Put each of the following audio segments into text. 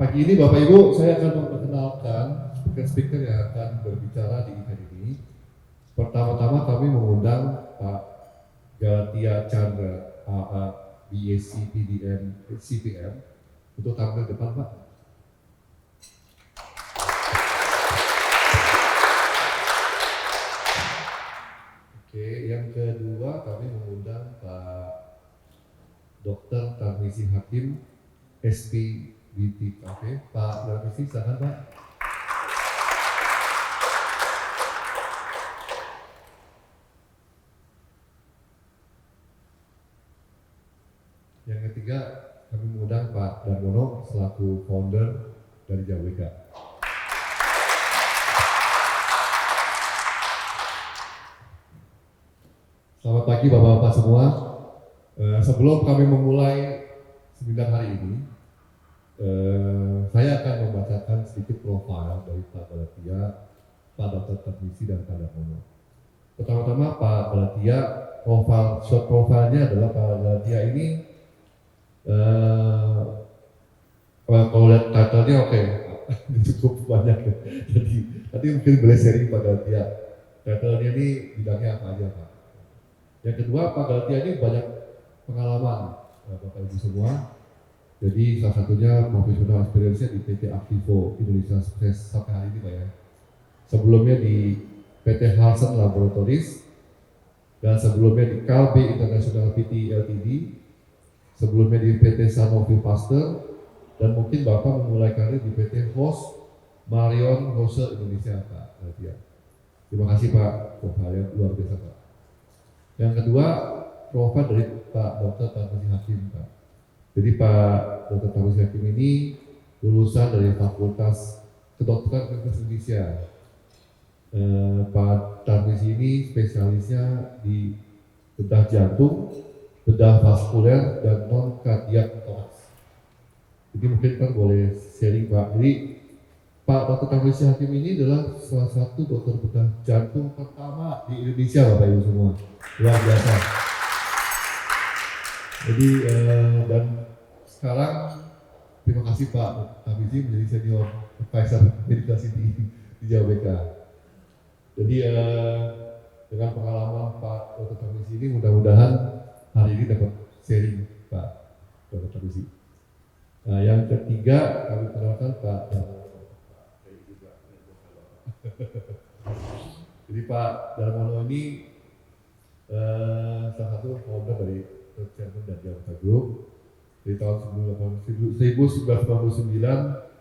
Pagi ini Bapak Ibu, saya akan memperkenalkan speaker yang akan berbicara di event ini. Pertama-tama kami mengundang Pak Galatia Chandra, AA, BSc, PDM, CPM, untuk tampil depan Pak. Oke, yang kedua kami mengundang Pak Dr. Tarmizi Hakim, SPBTKP. Pak Tarmizi, silakan Pak. Yang ketiga kami mengundang Pak Darmono selaku founder dari JWK. Selamat pagi Bapak-Bapak semua. Sebelum kami memulai seminar hari ini, saya akan membacakan sedikit profil dari Pak Galatia, Pak Dr. Tarmizi, dan Pak Darmono. Pertama-tama Pak Galatia, short profilnya adalah Pak Galatia ini, kalau lihat title-nya oke, cukup banyak ya. Jadi nanti mungkin boleh sharing Pak Galatia. Title-nya ini bidangnya apa aja Pak? Yang kedua, Pak Galatia ini banyak pengalaman Bapak Ibu semua. Jadi salah satunya profesional experience-nya di PT Activo Indonesia Sukses sampai hari ini Pak ya. Sebelumnya di PT Halsen Laboratories, dan sebelumnya di Kalbe International PT Ltd, sebelumnya di PT Sanofi Pasteur, dan mungkin Bapak memulai karir di PT Host Marion Rose Indonesia Pak Galatia. Terima kasih Pak, profil yang luar biasa Pak. Yang kedua, profil dari Pak Dr. Tarmizi Hakim Pak. Jadi Pak Dr. Tarmizi Hakim ini lulusan dari Fakultas Kedokteran Universitas Indonesia. Pak Tarmizi ini spesialisnya di bedah jantung, bedah vaskuler, dan non-kardiak thorax. Jadi mungkin kan boleh sharing Pak. Jadi Pak Dr. Tarmizi Hakim ini adalah salah satu dokter bedah jantung pertama di Indonesia Bapak Ibu semua. Luar biasa. Jadi dan sekarang terima kasih Pak Tarmizi menjadi senior advisor medical city di JWK. Jadi dengan pengalaman Pak Dr. Tarmizi ini mudah-mudahan hari ini dapat sharing Pak Dr. Tarmizi. Nah, yang ketiga kami perkenalkan Pak Darmono. Jadi Pak Darmono ini salah satu founder dari Chairman dan JWK Group. Di tahun 1999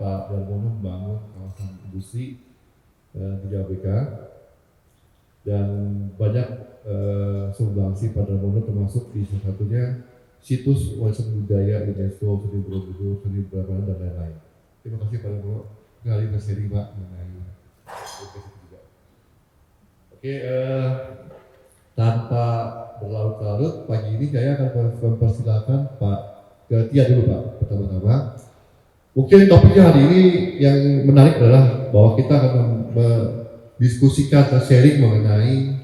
Pak Darmono membangun kawasan industri di JWK, dan banyak sumbangsi Pak Darmono termasuk di salah satunya situs warisan budaya UNESCO, Seni Borobudur, Seni Prambanan, dan lain-lain. Terima kasih Pak Darmono kali berseri Pak mengenai juga. Oke, tanpa berlarut-larut, pagi ini saya akan mempersilahkan Pak Galatia dulu Pak, pertama-tama. Mungkin topiknya hari ini yang menarik adalah bahwa kita akan mendiskusikan atau sharing mengenai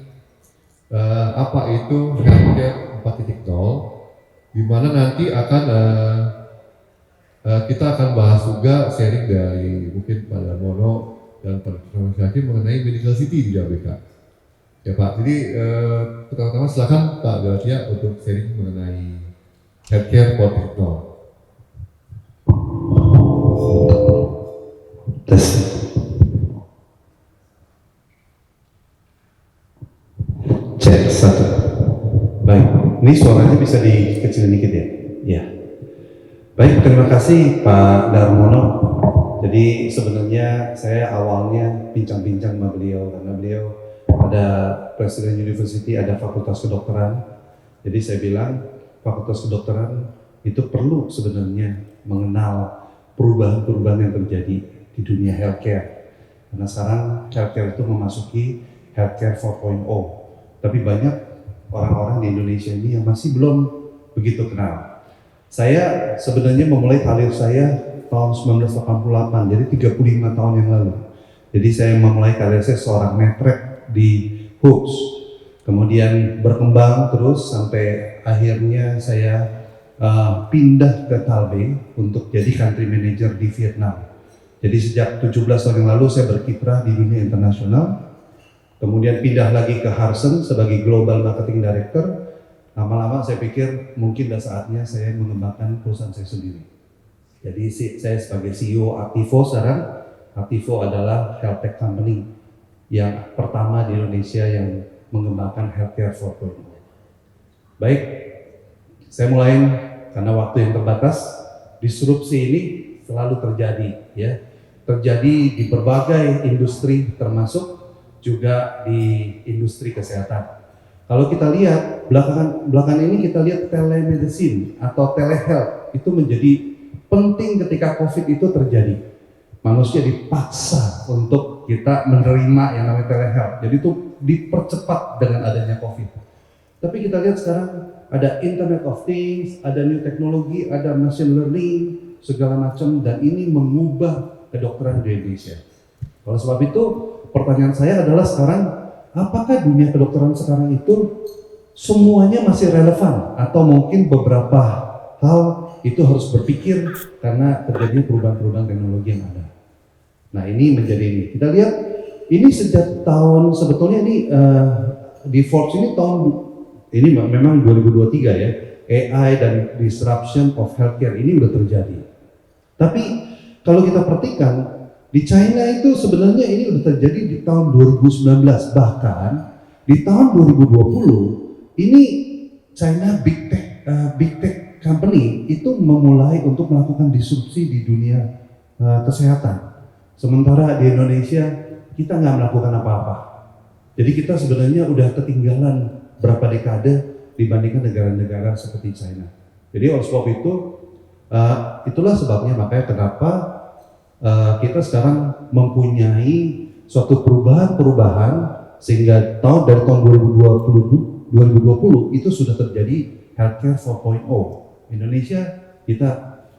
apa itu healthcare 4.0, di mana nanti akan kita akan bahas juga sharing dari mungkin Pak Darmono dan Pak Tarmizi Hakim mengenai medical city di JWK. Ya Pak, jadi pertama-tama silakan Pak Galatia untuk sharing mengenai healthcare 4.0. Tes. Cek satu. Baik, ini suaranya bisa dikecilin dikit ya? Ya. Baik, terima kasih Pak Darmono. Jadi sebenarnya saya awalnya bincang-bincang sama beliau karena beliau ada Presiden University, ada Fakultas Kedokteran. Jadi saya bilang Fakultas Kedokteran itu perlu sebenarnya mengenal perubahan-perubahan yang terjadi di dunia healthcare. Karena sekarang healthcare itu memasuki healthcare 4.0. Tapi banyak orang-orang di Indonesia ini yang masih belum begitu kenal. Saya sebenarnya memulai karir saya tahun 1988, jadi 35 tahun yang lalu. Jadi saya memulai karir saya seorang matrek di Hoops. Kemudian berkembang terus sampai akhirnya saya pindah ke Taipei untuk jadi country manager di Vietnam. Jadi sejak 17 tahun yang lalu saya berkiprah di dunia internasional, kemudian pindah lagi ke Harsen sebagai Global Marketing Director. Lama-lama saya pikir mungkin sudah saatnya saya mengembangkan perusahaan saya sendiri. Jadi saya sebagai CEO Activo sekarang. Activo adalah health tech company yang pertama di Indonesia yang mengembangkan healthcare 4.0. Baik, saya mulai karena waktu yang terbatas. Disrupsi ini selalu terjadi, ya. Terjadi di berbagai industri, termasuk juga di industri kesehatan. Kalau kita lihat belakangan ini kita lihat telemedicine atau telehealth itu menjadi penting ketika COVID itu terjadi. Manusia dipaksa untuk kita menerima yang namanya telehealth. Jadi itu dipercepat dengan adanya COVID. Tapi kita lihat sekarang ada Internet of Things, ada new teknologi, ada machine learning, segala macam, dan ini mengubah kedokteran di Indonesia. Oleh sebab itu, pertanyaan saya adalah sekarang, apakah dunia kedokteran sekarang itu semuanya masih relevan? Atau mungkin beberapa hal itu harus berpikir karena terjadi perubahan-perubahan teknologi yang ada. Nah ini menjadi ini. Kita lihat, ini sejak tahun, sebetulnya ini di Forbes ini ini memang 2023 ya, AI dan disruption of healthcare ini udah terjadi. Tapi kalau kita perhatikan, di China itu sebenarnya ini udah terjadi di tahun 2019, bahkan di tahun 2020 ini China big tech company itu memulai untuk melakukan disrupsi di dunia kesehatan. Sementara di Indonesia kita nggak melakukan apa-apa. Jadi kita sebenarnya udah ketinggalan berapa dekade dibandingkan negara-negara seperti China. Jadi oleh sebab itu, itulah sebabnya makanya kenapa kita sekarang mempunyai suatu perubahan sehingga dari tahun 2020 itu sudah terjadi healthcare 4.0. Indonesia kita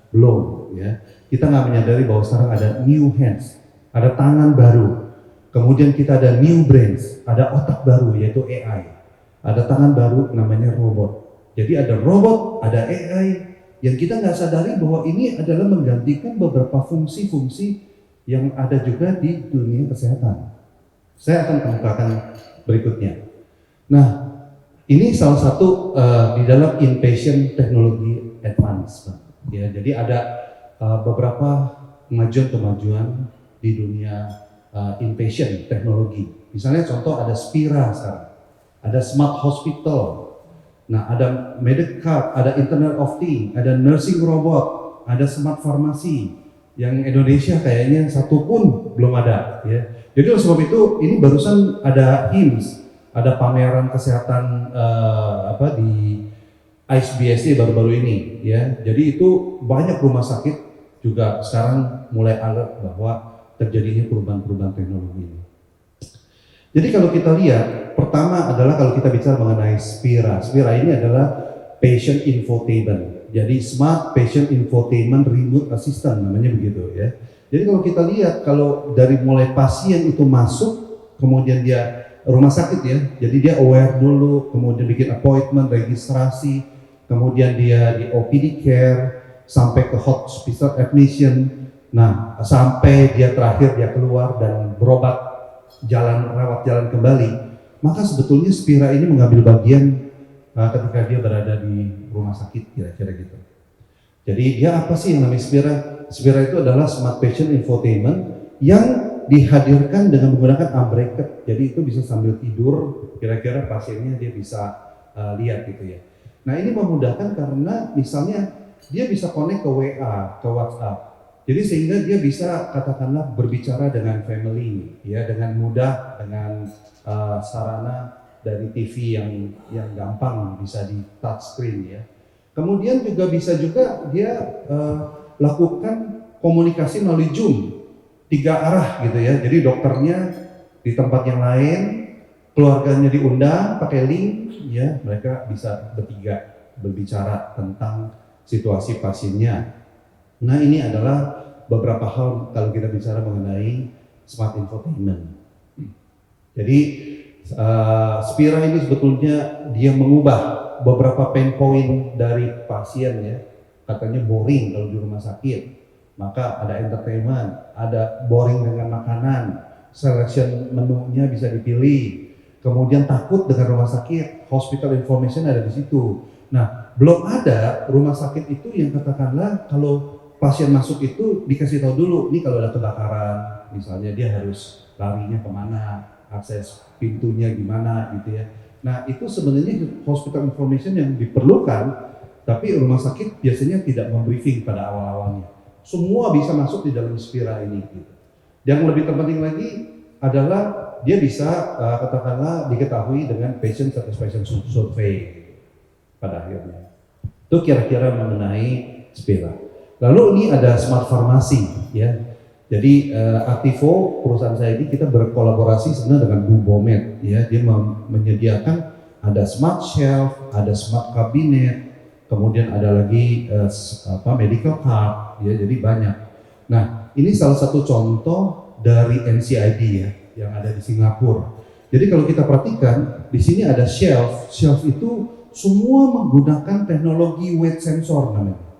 belum, ya. Kita nggak menyadari bahwa sekarang ada new hands, ada tangan baru. Kemudian kita ada new brains, ada otak baru yaitu AI. Ada tangan baru namanya robot. Jadi ada robot, ada AI yang kita nggak sadari bahwa ini adalah menggantikan beberapa fungsi-fungsi yang ada juga di dunia kesehatan. Saya akan kemukakan berikutnya. Nah, ini salah satu di dalam inpatient technology advance, ya. Jadi ada beberapa kemajuan di dunia inpatient teknologi. Misalnya contoh ada Spira sekarang. Ada smart hospital, nah ada medical card, ada Internet of Things, ada nursing robot, ada smart pharmacy. Yang Indonesia kayaknya satu pun belum ada, ya. Jadi oleh sebab itu ini barusan ada HIMSS, ada pameran kesehatan di ISBSD baru-baru ini, ya. Jadi itu banyak rumah sakit juga sekarang mulai alert bahwa terjadinya perubahan-perubahan teknologi ini. Jadi kalau kita lihat, pertama adalah kalau kita bicara mengenai Spira. Spira ini adalah patient infotainment. Jadi smart patient infotainment remote assistant namanya begitu, ya. Jadi kalau kita lihat, kalau dari mulai pasien itu masuk, kemudian dia rumah sakit, ya. Jadi dia aware dulu, kemudian bikin appointment, registrasi, kemudian dia di OPD care, sampai ke hospital admission. Nah, sampai dia terakhir dia keluar dan berobat rawat jalan kembali, maka sebetulnya Spira ini mengambil bagian ketika dia berada di rumah sakit, kira-kira gitu. Jadi dia apa sih yang namanya Spira? Spira itu adalah smart patient infotainment yang dihadirkan dengan menggunakan unbreaked. Jadi itu bisa sambil tidur, kira-kira pasiennya dia bisa lihat gitu, ya. Nah ini memudahkan karena misalnya dia bisa connect ke WA, ke WhatsApp. Jadi sehingga dia bisa katakanlah berbicara dengan family, ya, dengan mudah, dengan sarana dari TV yang gampang bisa di touch screen, ya. Kemudian juga bisa juga dia lakukan komunikasi melalui Zoom 3 arah gitu, ya. Jadi dokternya di tempat yang lain, keluarganya diundang pakai link, ya, mereka bisa berbicara tentang situasi pasiennya. Nah ini adalah beberapa hal kalau kita bicara mengenai smart infotainment. Jadi Spira ini sebetulnya dia mengubah beberapa pain point dari pasien ya, katanya boring kalau di rumah sakit, maka ada entertainment, ada boring dengan makanan, selection menunya bisa dipilih, kemudian takut dengan rumah sakit, hospital information ada di situ. Nah, belum ada rumah sakit itu yang katakanlah kalau pasien masuk itu dikasih tahu dulu, nih kalau ada kebakaran, misalnya dia harus larinya kemana, akses pintunya gimana gitu ya. Nah itu sebenarnya hospital information yang diperlukan, tapi rumah sakit biasanya tidak membriefing pada awal-awalnya. Semua bisa masuk di dalam Spira ini. Gitu. Yang lebih terpenting lagi adalah dia bisa katakanlah diketahui dengan patient satisfaction survey pada akhirnya. Itu kira-kira mengenai Spira. Lalu ini ada smart pharmacy ya. Jadi Activo perusahaan saya ini kita berkolaborasi sebenarnya dengan Bubomed ya, dia menyediakan ada smart shelf, ada smart cabinet, kemudian ada lagi medical card ya, jadi banyak. Nah ini salah satu contoh dari NCID ya yang ada di Singapura. Jadi kalau kita perhatikan di sini ada shelf itu semua menggunakan teknologi weight sensor namanya.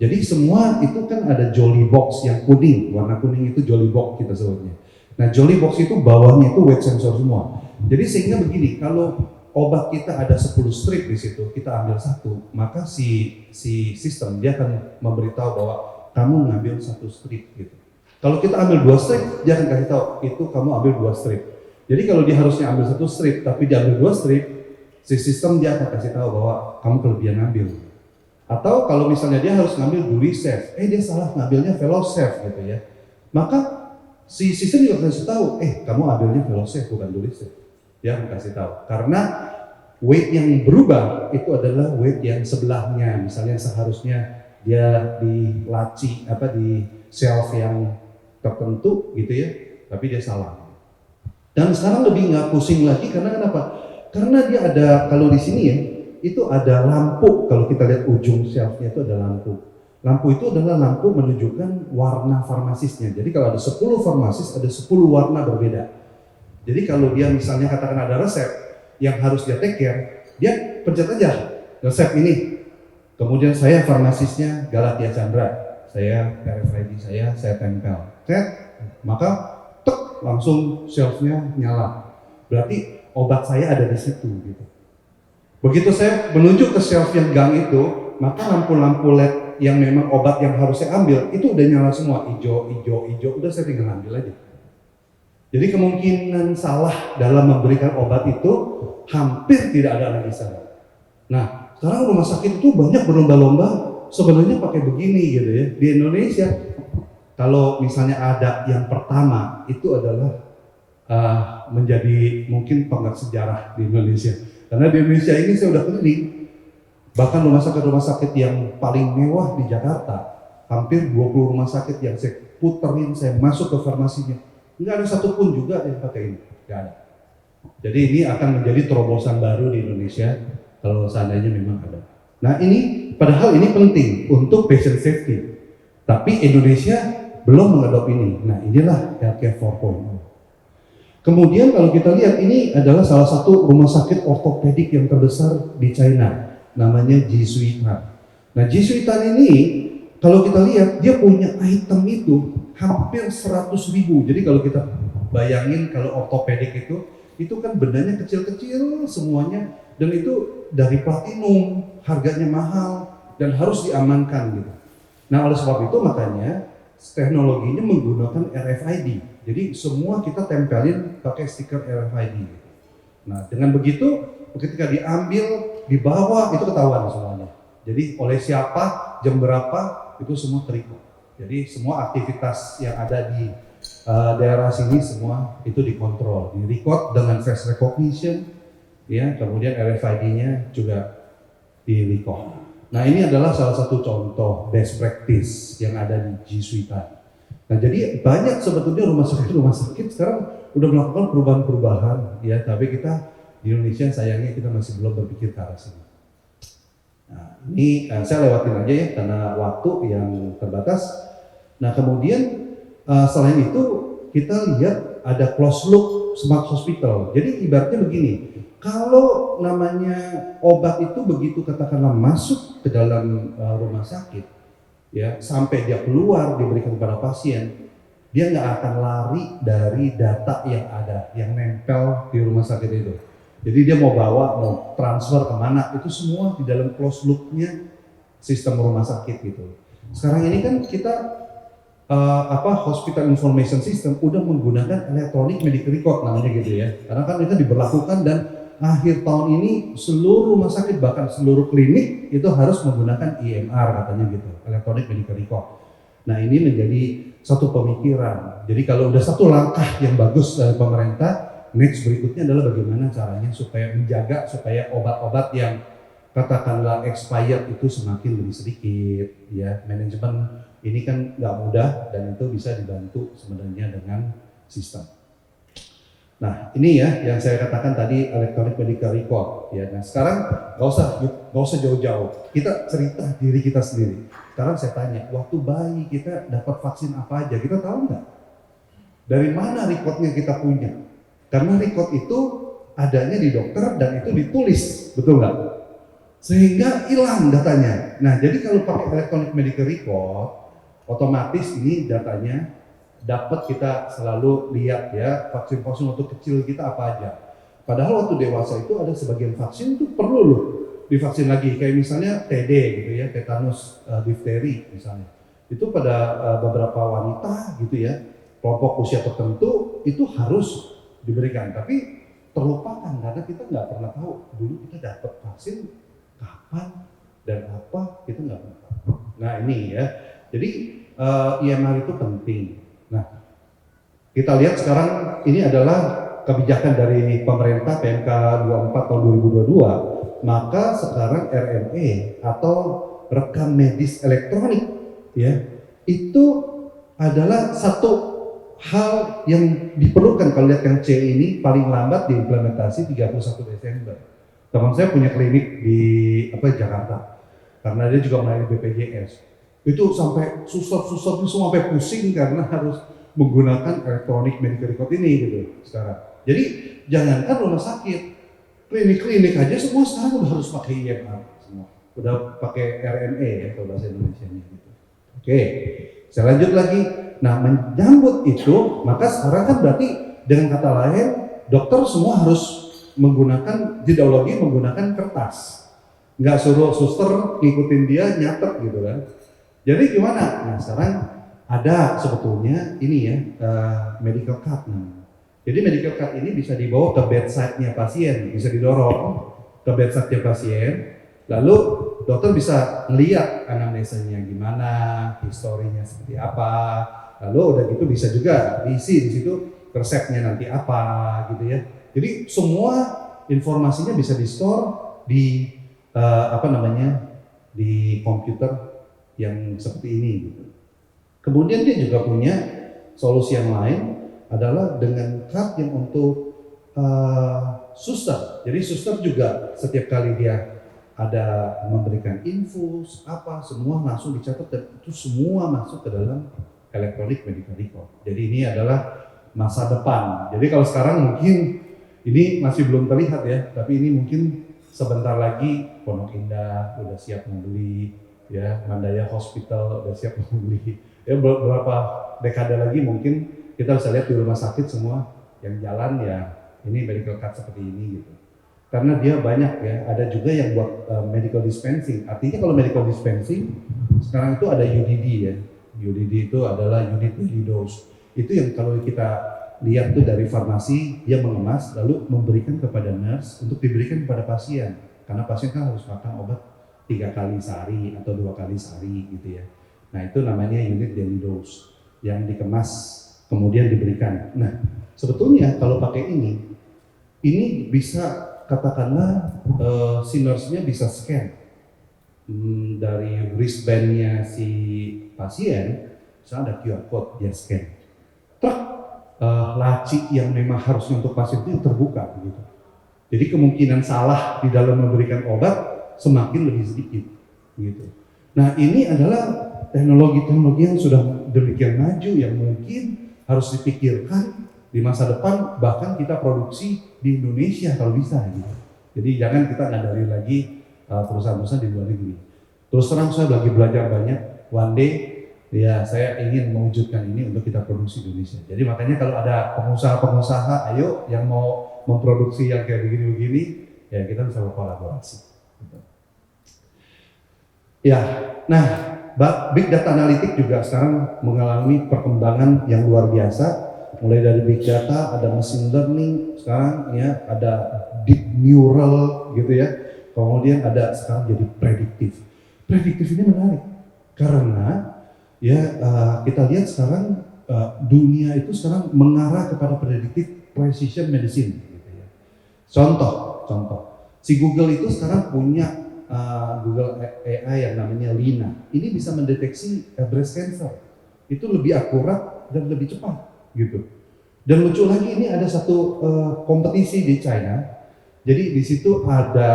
Jadi semua itu kan ada Jolly Box yang kuning, warna kuning itu Jolly Box kita sebutnya. Nah Jolly Box itu bawahnya itu weight sensor semua. Jadi sehingga begini, kalau obat kita ada 10 strip di situ, kita ambil satu, maka si sistem dia akan memberitahu bahwa kamu ngambil satu strip gitu. Kalau kita ambil 2 strip, dia akan kasih tahu itu kamu ambil 2 strip. Jadi kalau dia harusnya ambil 1 strip, tapi dia ambil 2 strip, si sistem dia akan kasih tahu bahwa kamu kelebihan ngambil. Atau kalau misalnya dia harus ngambil Duricef, dia salah ngambilnya Velocef gitu ya. Maka si sistem juga kasih tahu, kamu ambilnya Velocef bukan Duricef. Dia akan kasih tahu. Karena weight yang berubah itu adalah weight yang sebelahnya. Misalnya seharusnya dia di laci di shelf yang tertentu gitu ya, tapi dia salah. Dan sekarang lebih nggak pusing lagi karena kenapa? Karena dia ada kalau di sini ya. Itu ada lampu, kalau kita lihat ujung shelfnya itu ada lampu. Lampu itu adalah lampu menunjukkan warna farmasisnya. Jadi kalau ada 10 farmasis, ada 10 warna berbeda. Jadi kalau dia misalnya katakan ada resep yang harus dia take care, dia pencet aja resep ini. Kemudian saya farmasisnya Galatia Chandra, saya RFID saya tempel. Maka langsung shelfnya nyala. Berarti obat saya ada di situ gitu. Begitu saya menunjuk ke shelf yang gang itu, maka lampu-lampu LED yang memang obat yang harus saya ambil, itu udah nyala semua, hijau, udah saya tinggal ambil aja. Jadi kemungkinan salah dalam memberikan obat itu hampir tidak ada lagi salah. Nah, sekarang rumah sakit itu banyak berlomba-lomba sebenarnya pakai begini gitu ya. Di Indonesia, kalau misalnya ada yang pertama, itu adalah menjadi mungkin tonggak sejarah di Indonesia. Karena di Indonesia ini saya udah keliling, bahkan rumah sakit yang paling mewah di Jakarta, hampir 20 rumah sakit yang saya puterin, saya masuk ke farmasinya, nggak ada satupun juga yang pakai ini, nggak ada. Jadi ini akan menjadi terobosan baru di Indonesia kalau seandainya memang ada. Nah ini, padahal ini penting untuk patient safety, tapi Indonesia belum mengadop ini. Nah inilah healthcare 4.0. Kemudian kalau kita lihat ini adalah salah satu rumah sakit ortopedik yang terbesar di China, namanya Jisuitan. Nah Jisuitan ini kalau kita lihat dia punya item itu hampir 100.000. Jadi kalau kita bayangin kalau ortopedik itu kan bendanya kecil-kecil semuanya dan itu dari platinum, harganya mahal dan harus diamankan gitu. Nah oleh sebab itu makanya teknologinya menggunakan RFID. Jadi semua kita tempelin pakai stiker RFID. Nah dengan begitu ketika diambil, dibawa itu ketahuan semuanya. Jadi oleh siapa, jam berapa itu semua terikut. Jadi semua aktivitas yang ada di daerah sini semua itu dikontrol, direcord dengan face recognition, ya kemudian RFID-nya juga direcord. Nah ini adalah salah satu contoh best practice yang ada di Jisuitan. Nah jadi banyak sebetulnya rumah sakit sekarang udah melakukan perubahan-perubahan ya, tapi kita di Indonesia sayangnya kita masih belum berpikir ke arah sini. Nah ini saya lewatin aja ya karena waktu yang terbatas. Nah kemudian selain itu kita lihat ada closed loop smart hospital. Jadi ibaratnya begini, kalau namanya obat itu begitu katakanlah masuk ke dalam rumah sakit, ya sampai dia keluar diberikan kepada pasien, dia nggak akan lari dari data yang ada, yang nempel di rumah sakit itu. Jadi dia mau bawa, mau transfer kemana, itu semua di dalam closed loop-nya sistem rumah sakit gitu. Sekarang ini kan kita hospital information system udah menggunakan electronic medical record namanya gitu ya. Karena kan itu diberlakukan dan akhir tahun ini seluruh rumah sakit bahkan seluruh klinik itu harus menggunakan EMR katanya gitu, electronic medical record. Nah ini menjadi satu pemikiran. Jadi kalau udah satu langkah yang bagus dari pemerintah, next berikutnya adalah bagaimana caranya supaya menjaga supaya obat-obat yang katakanlah expired itu semakin lebih sedikit, ya manajemen ini kan nggak mudah dan itu bisa dibantu sebenarnya dengan sistem. Nah ini ya yang saya katakan tadi electronic medical record, ya. Nah sekarang nggak usah jauh-jauh, kita cerita diri kita sendiri. Sekarang saya tanya, waktu bayi kita dapat vaksin apa aja, kita tahu nggak? Dari mana recordnya kita punya? Karena record itu adanya di dokter dan itu ditulis, betul nggak? Sehingga hilang datanya. Nah, jadi kalau pakai electronic medical record, otomatis ini datanya dapat kita selalu lihat ya, vaksin-vaksin waktu kecil kita apa aja. Padahal waktu dewasa itu ada sebagian vaksin itu perlu loh divaksin lagi, kayak misalnya TD gitu ya, tetanus difteri misalnya. Itu pada beberapa wanita gitu ya, kelompok usia tertentu itu harus diberikan, tapi terlupakan karena kita nggak pernah tahu dulu kita dapat vaksin kapan dan apa, kita nggak pernah tahu. Nah ini ya, jadi IMR itu penting. Nah kita lihat sekarang ini adalah kebijakan dari pemerintah PMK 24 tahun 2022, maka sekarang RME atau rekam medis elektronik ya itu adalah satu hal yang diperlukan. Kalau lihat yang C ini paling lambat diimplementasi 31 Desember. Teman saya punya klinik di Jakarta, karena dia juga melayani BPJS. Itu sampai suster-suster itu semua sampai pusing karena harus menggunakan electronic medical record ini gitu sekarang. Jadi jangankan rumah sakit, klinik-klinik aja semua sekarang udah harus pakai IMR semua, udah pakai RME ya kalau bahasa Indonesia-nya gitu. Oke, saya lanjut lagi. Nah menyambut itu, maka sekarang kan berarti dengan kata lain dokter semua harus menggunakan ideologi menggunakan kertas, nggak suruh suster ngikutin dia nyatet gitu kan. Jadi gimana? Nah sekarang ada sebetulnya ini ya medical card namanya. Jadi medical card ini bisa dibawa ke bedside-nya pasien, bisa didorong ke bedside-nya pasien, lalu dokter bisa melihat anamnesanya gimana, historinya seperti apa, lalu udah gitu bisa juga diisi di situ resepnya nanti apa gitu ya. Jadi semua informasinya bisa di-store di di komputer yang seperti ini gitu. Kemudian dia juga punya solusi yang lain adalah dengan card yang untuk suster. Jadi suster juga setiap kali dia ada memberikan infus apa semua langsung dicatat dan itu semua masuk ke dalam electronic medical record. Jadi ini adalah masa depan. Jadi kalau sekarang mungkin ini masih belum terlihat ya, tapi ini mungkin sebentar lagi Pondok Indah udah siap membeli, ya Mandaya Hospital udah siap membeli. Ya beberapa dekade lagi mungkin kita bisa lihat di rumah sakit semua yang jalan ya ini medical card seperti ini gitu. Karena dia banyak ya, ada juga yang buat medical dispensing. Artinya kalau medical dispensing sekarang itu ada UDD ya. UDD itu adalah unit daily dose. Itu yang kalau kita lihat tuh dari farmasi, dia mengemas lalu memberikan kepada nurse untuk diberikan kepada pasien. Karena pasien kan harus makan obat 3 kali sehari atau 2 kali sehari gitu ya. Nah itu namanya unit daily dose yang dikemas kemudian diberikan. Nah sebetulnya kalau pakai ini bisa katakanlah si nurse-nya bisa scan dari wristband-nya si pasien, misalnya ada QR code dia scan. Laci yang memang harusnya untuk pasien itu terbuka gitu. Jadi kemungkinan salah di dalam memberikan obat semakin lebih sedikit gitu. Nah ini adalah teknologi-teknologi yang sudah demikian maju yang mungkin harus dipikirkan Di masa depan bahkan kita produksi di Indonesia kalau bisa gitu. Jadi jangan kita ngandalin lagi perusahaan-perusahaan di luar negeri. Terus terang saya lagi belajar banyak. One day ya saya ingin mewujudkan ini untuk kita produksi di Indonesia. Jadi makanya kalau ada pengusaha-pengusaha, ayo yang mau memproduksi yang kayak begini-begini, ya kita bisa berkolaborasi. Ya, nah Big Data Analytics juga sekarang mengalami perkembangan yang luar biasa. Mulai dari Big Data, ada Machine Learning, sekarang ya ada Deep Neural gitu ya. Kemudian ada sekarang jadi prediktif. Prediktif ini menarik karena ya kita lihat sekarang dunia itu sekarang mengarah kepada predictive precision medicine. Gitu ya. Contoh, si Google itu sekarang punya Google AI yang namanya Lina. Ini bisa mendeteksi breast cancer. Itu lebih akurat dan lebih cepat, gitu. Dan lucu lagi ini ada satu kompetisi di China. Jadi di situ ada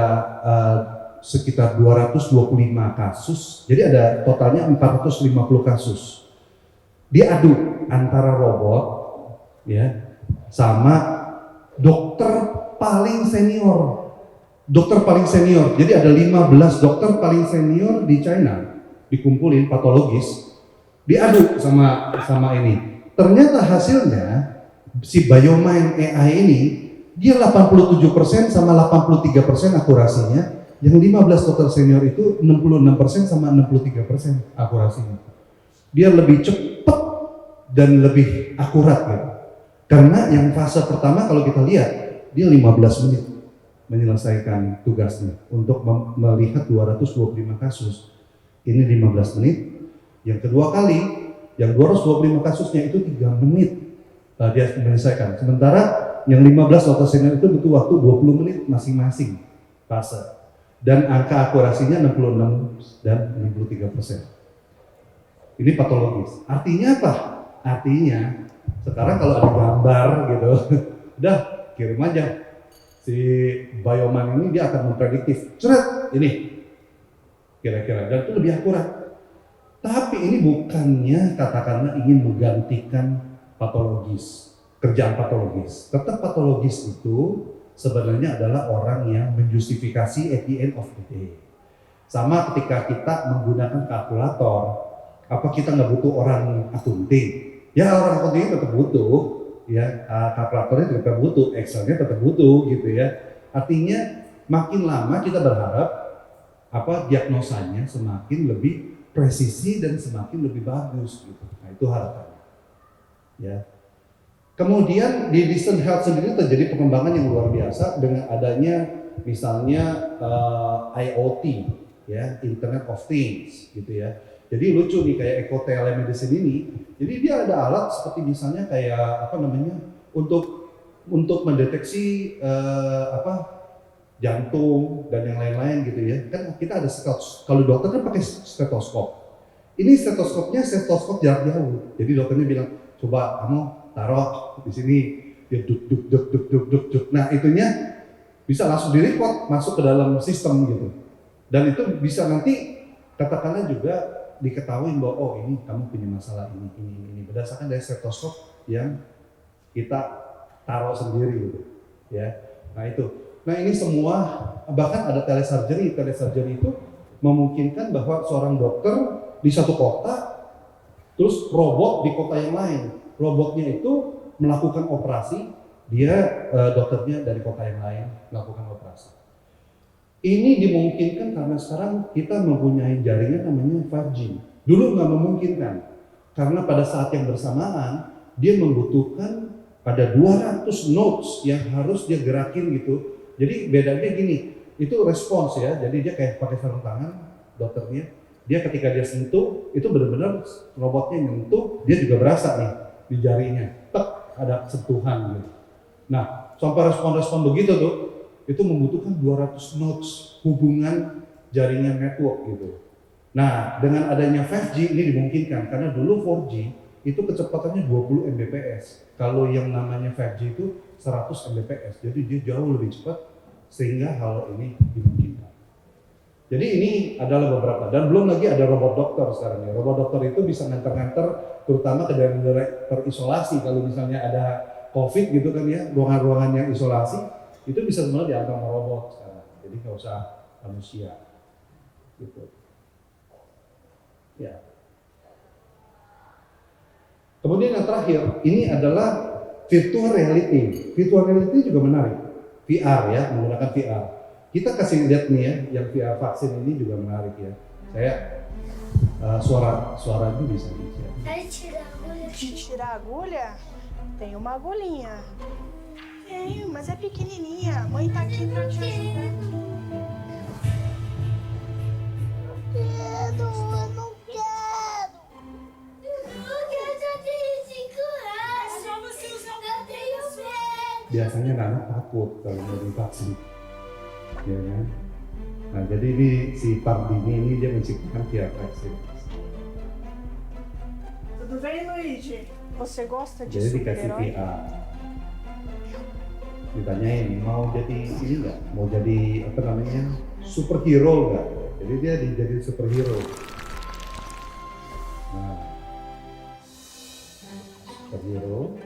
sekitar 225 kasus. Jadi ada totalnya 450 kasus. Dia adu antara robot ya sama dokter paling senior. Dokter paling senior. Jadi ada 15 dokter paling senior di China dikumpulin patologis. Diadu sama ini. Ternyata hasilnya si Biomind AI ini dia 87% sama 83% akurasinya. Yang 15 dokter senior itu 66% sama 63% akurasinya. Dia lebih cepat dan lebih akurat gitu. Karena yang fase pertama kalau kita lihat dia 15 menit menyelesaikan tugasnya untuk melihat 225 kasus. Ini 15 menit. Yang kedua kali yang 225 kasusnya itu 3 menit dia menyelesaikan. Sementara yang 15 dokter senior itu butuh waktu 20 menit masing-masing fase. Dan angka akurasinya 66 dan 63%. Ini patologis. Artinya apa? Artinya sekarang kalau ada gambar gitu, udah kirim aja. Si Bioman ini dia akan memprediktif. Ceret, ini kira-kira dan itu lebih akurat. Tapi ini bukannya katakanlah ingin menggantikan patologis, kerjaan patologis. Tetap patologis itu sebenarnya adalah orang yang menjustifikasi at the end of the day. Sama ketika kita menggunakan kalkulator, apa kita nggak butuh orang akunting? Ya orang akunting tetap butuh, ya kalkulatornya tetap butuh, Excelnya tetap butuh gitu ya. Artinya makin lama kita berharap apa diagnosanya semakin lebih presisi dan semakin lebih bagus gitu. Nah itu harapannya. Ya. Kemudian di Distant Health sendiri terjadi pengembangan yang luar biasa dengan adanya misalnya IoT, ya Internet of Things, gitu ya. Jadi lucu nih kayak Eco Telemedicine ini. Jadi dia ada alat seperti misalnya kayak apa namanya untuk mendeteksi jantung dan yang lain-lain gitu ya. Kan kita ada kalau dokter kan pakai stetoskop. Ini stetoskop jarak jauh. Jadi dokternya bilang coba kamu taruh di sini, dia duk. Nah itunya bisa langsung direkod masuk ke dalam sistem gitu. Dan itu bisa nanti katakanlah juga diketahui bahwa oh ini kamu punya masalah ini berdasarkan dari stetoskop yang kita taruh sendiri gitu, ya. Nah itu. Nah ini semua bahkan ada telesurgery itu memungkinkan bahwa seorang dokter di satu kota terus robot di kota yang lain. Robotnya itu melakukan operasi, dia dokternya dari kota yang lain melakukan operasi. Ini dimungkinkan karena sekarang kita mempunyai jaringan namanya 5G. Dulu nggak memungkinkan, karena pada saat yang bersamaan dia membutuhkan ada 200 nodes yang harus dia gerakin gitu. Jadi bedanya gini, itu respons ya, jadi dia kayak pakai sarung tangan dokternya. Dia ketika dia sentuh, itu benar-benar robotnya nyentuh, dia juga berasa nih di jarinya, tek ada sentuhan gitu. Nah, sampai respon-respon begitu tuh, itu membutuhkan 200 nodes hubungan jaringan network gitu. Nah, dengan adanya 5G ini dimungkinkan, karena dulu 4G itu kecepatannya 20 Mbps. Kalau yang namanya 5G itu 100 Mbps, jadi dia jauh lebih cepat sehingga hal ini dimungkinkan. Jadi ini adalah beberapa, dan belum lagi ada robot dokter sekarang ya. Robot dokter itu bisa nganter-nganter terutama ke daerah terisolasi kalau misalnya ada COVID gitu kan ya, ruangan-ruangan yang isolasi itu bisa sebenarnya diantar sama robot sekarang. Jadi nggak usah manusia gitu. Ya. Kemudian yang terakhir, ini adalah virtual reality. Virtual reality juga menarik. VR ya, menggunakan VR. Kita kasih lihat nih ya, yang VR vaksin ini juga menarik ya. Saya suara itu bisa ya. De tirar a agulha? Tem uma agulhinha. Tem, mas é pequenininha. A mãe tá aqui pra te ajudar. Eu não quero. Eu já tenho 5 anos. Só você usar eu tenho medo. Biasanya anak takut kalau mau divaksin. Ya kan? Nah, jadi ini si Pardini ini dia menciptakan VR vaksin. Tudo bem, Luigi? Você gosta de Jadi dikasih super-herói? VR. Ditanyain mau jadi ini nggak? Mau jadi apa namanya? Superhero nggak? Jadi dia jadi superhero. Nah, superhero.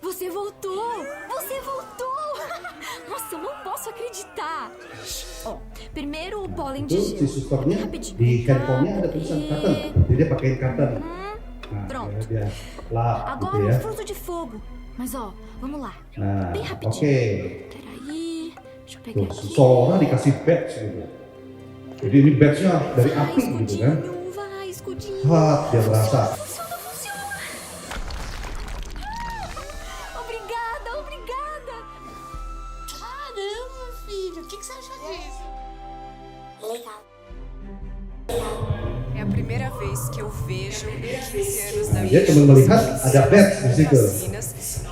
Você voltou! Você voltou! Nossa, eu não posso acreditar! Ó, primeiro o pólen de Itu si gelo. susternya Rapidinho. di handphonenya ada tulisan cotton. Jadi dia pakai cotton. Nah, Pronto. dia lap gitu Agora ya. o fruto de fogo. Mas ó, vamos lá. Nah, Bem oke. rapidinho. Peraí, deixa eu pegar Tuh, aqui. Sora dikasih badge gitu. Jadi ini badge-nya dari Vai, api gitu kan. escudinho, vai, escudinho. Wah, dia berasa. Funciona, funciona. Obrigada, obrigada. Caramba, filho. O que você acha disso? Legal. É a primeira vez que eu vejo em 15 anos da Nah, minha dia cuma melihat ada badge di situ. vacinas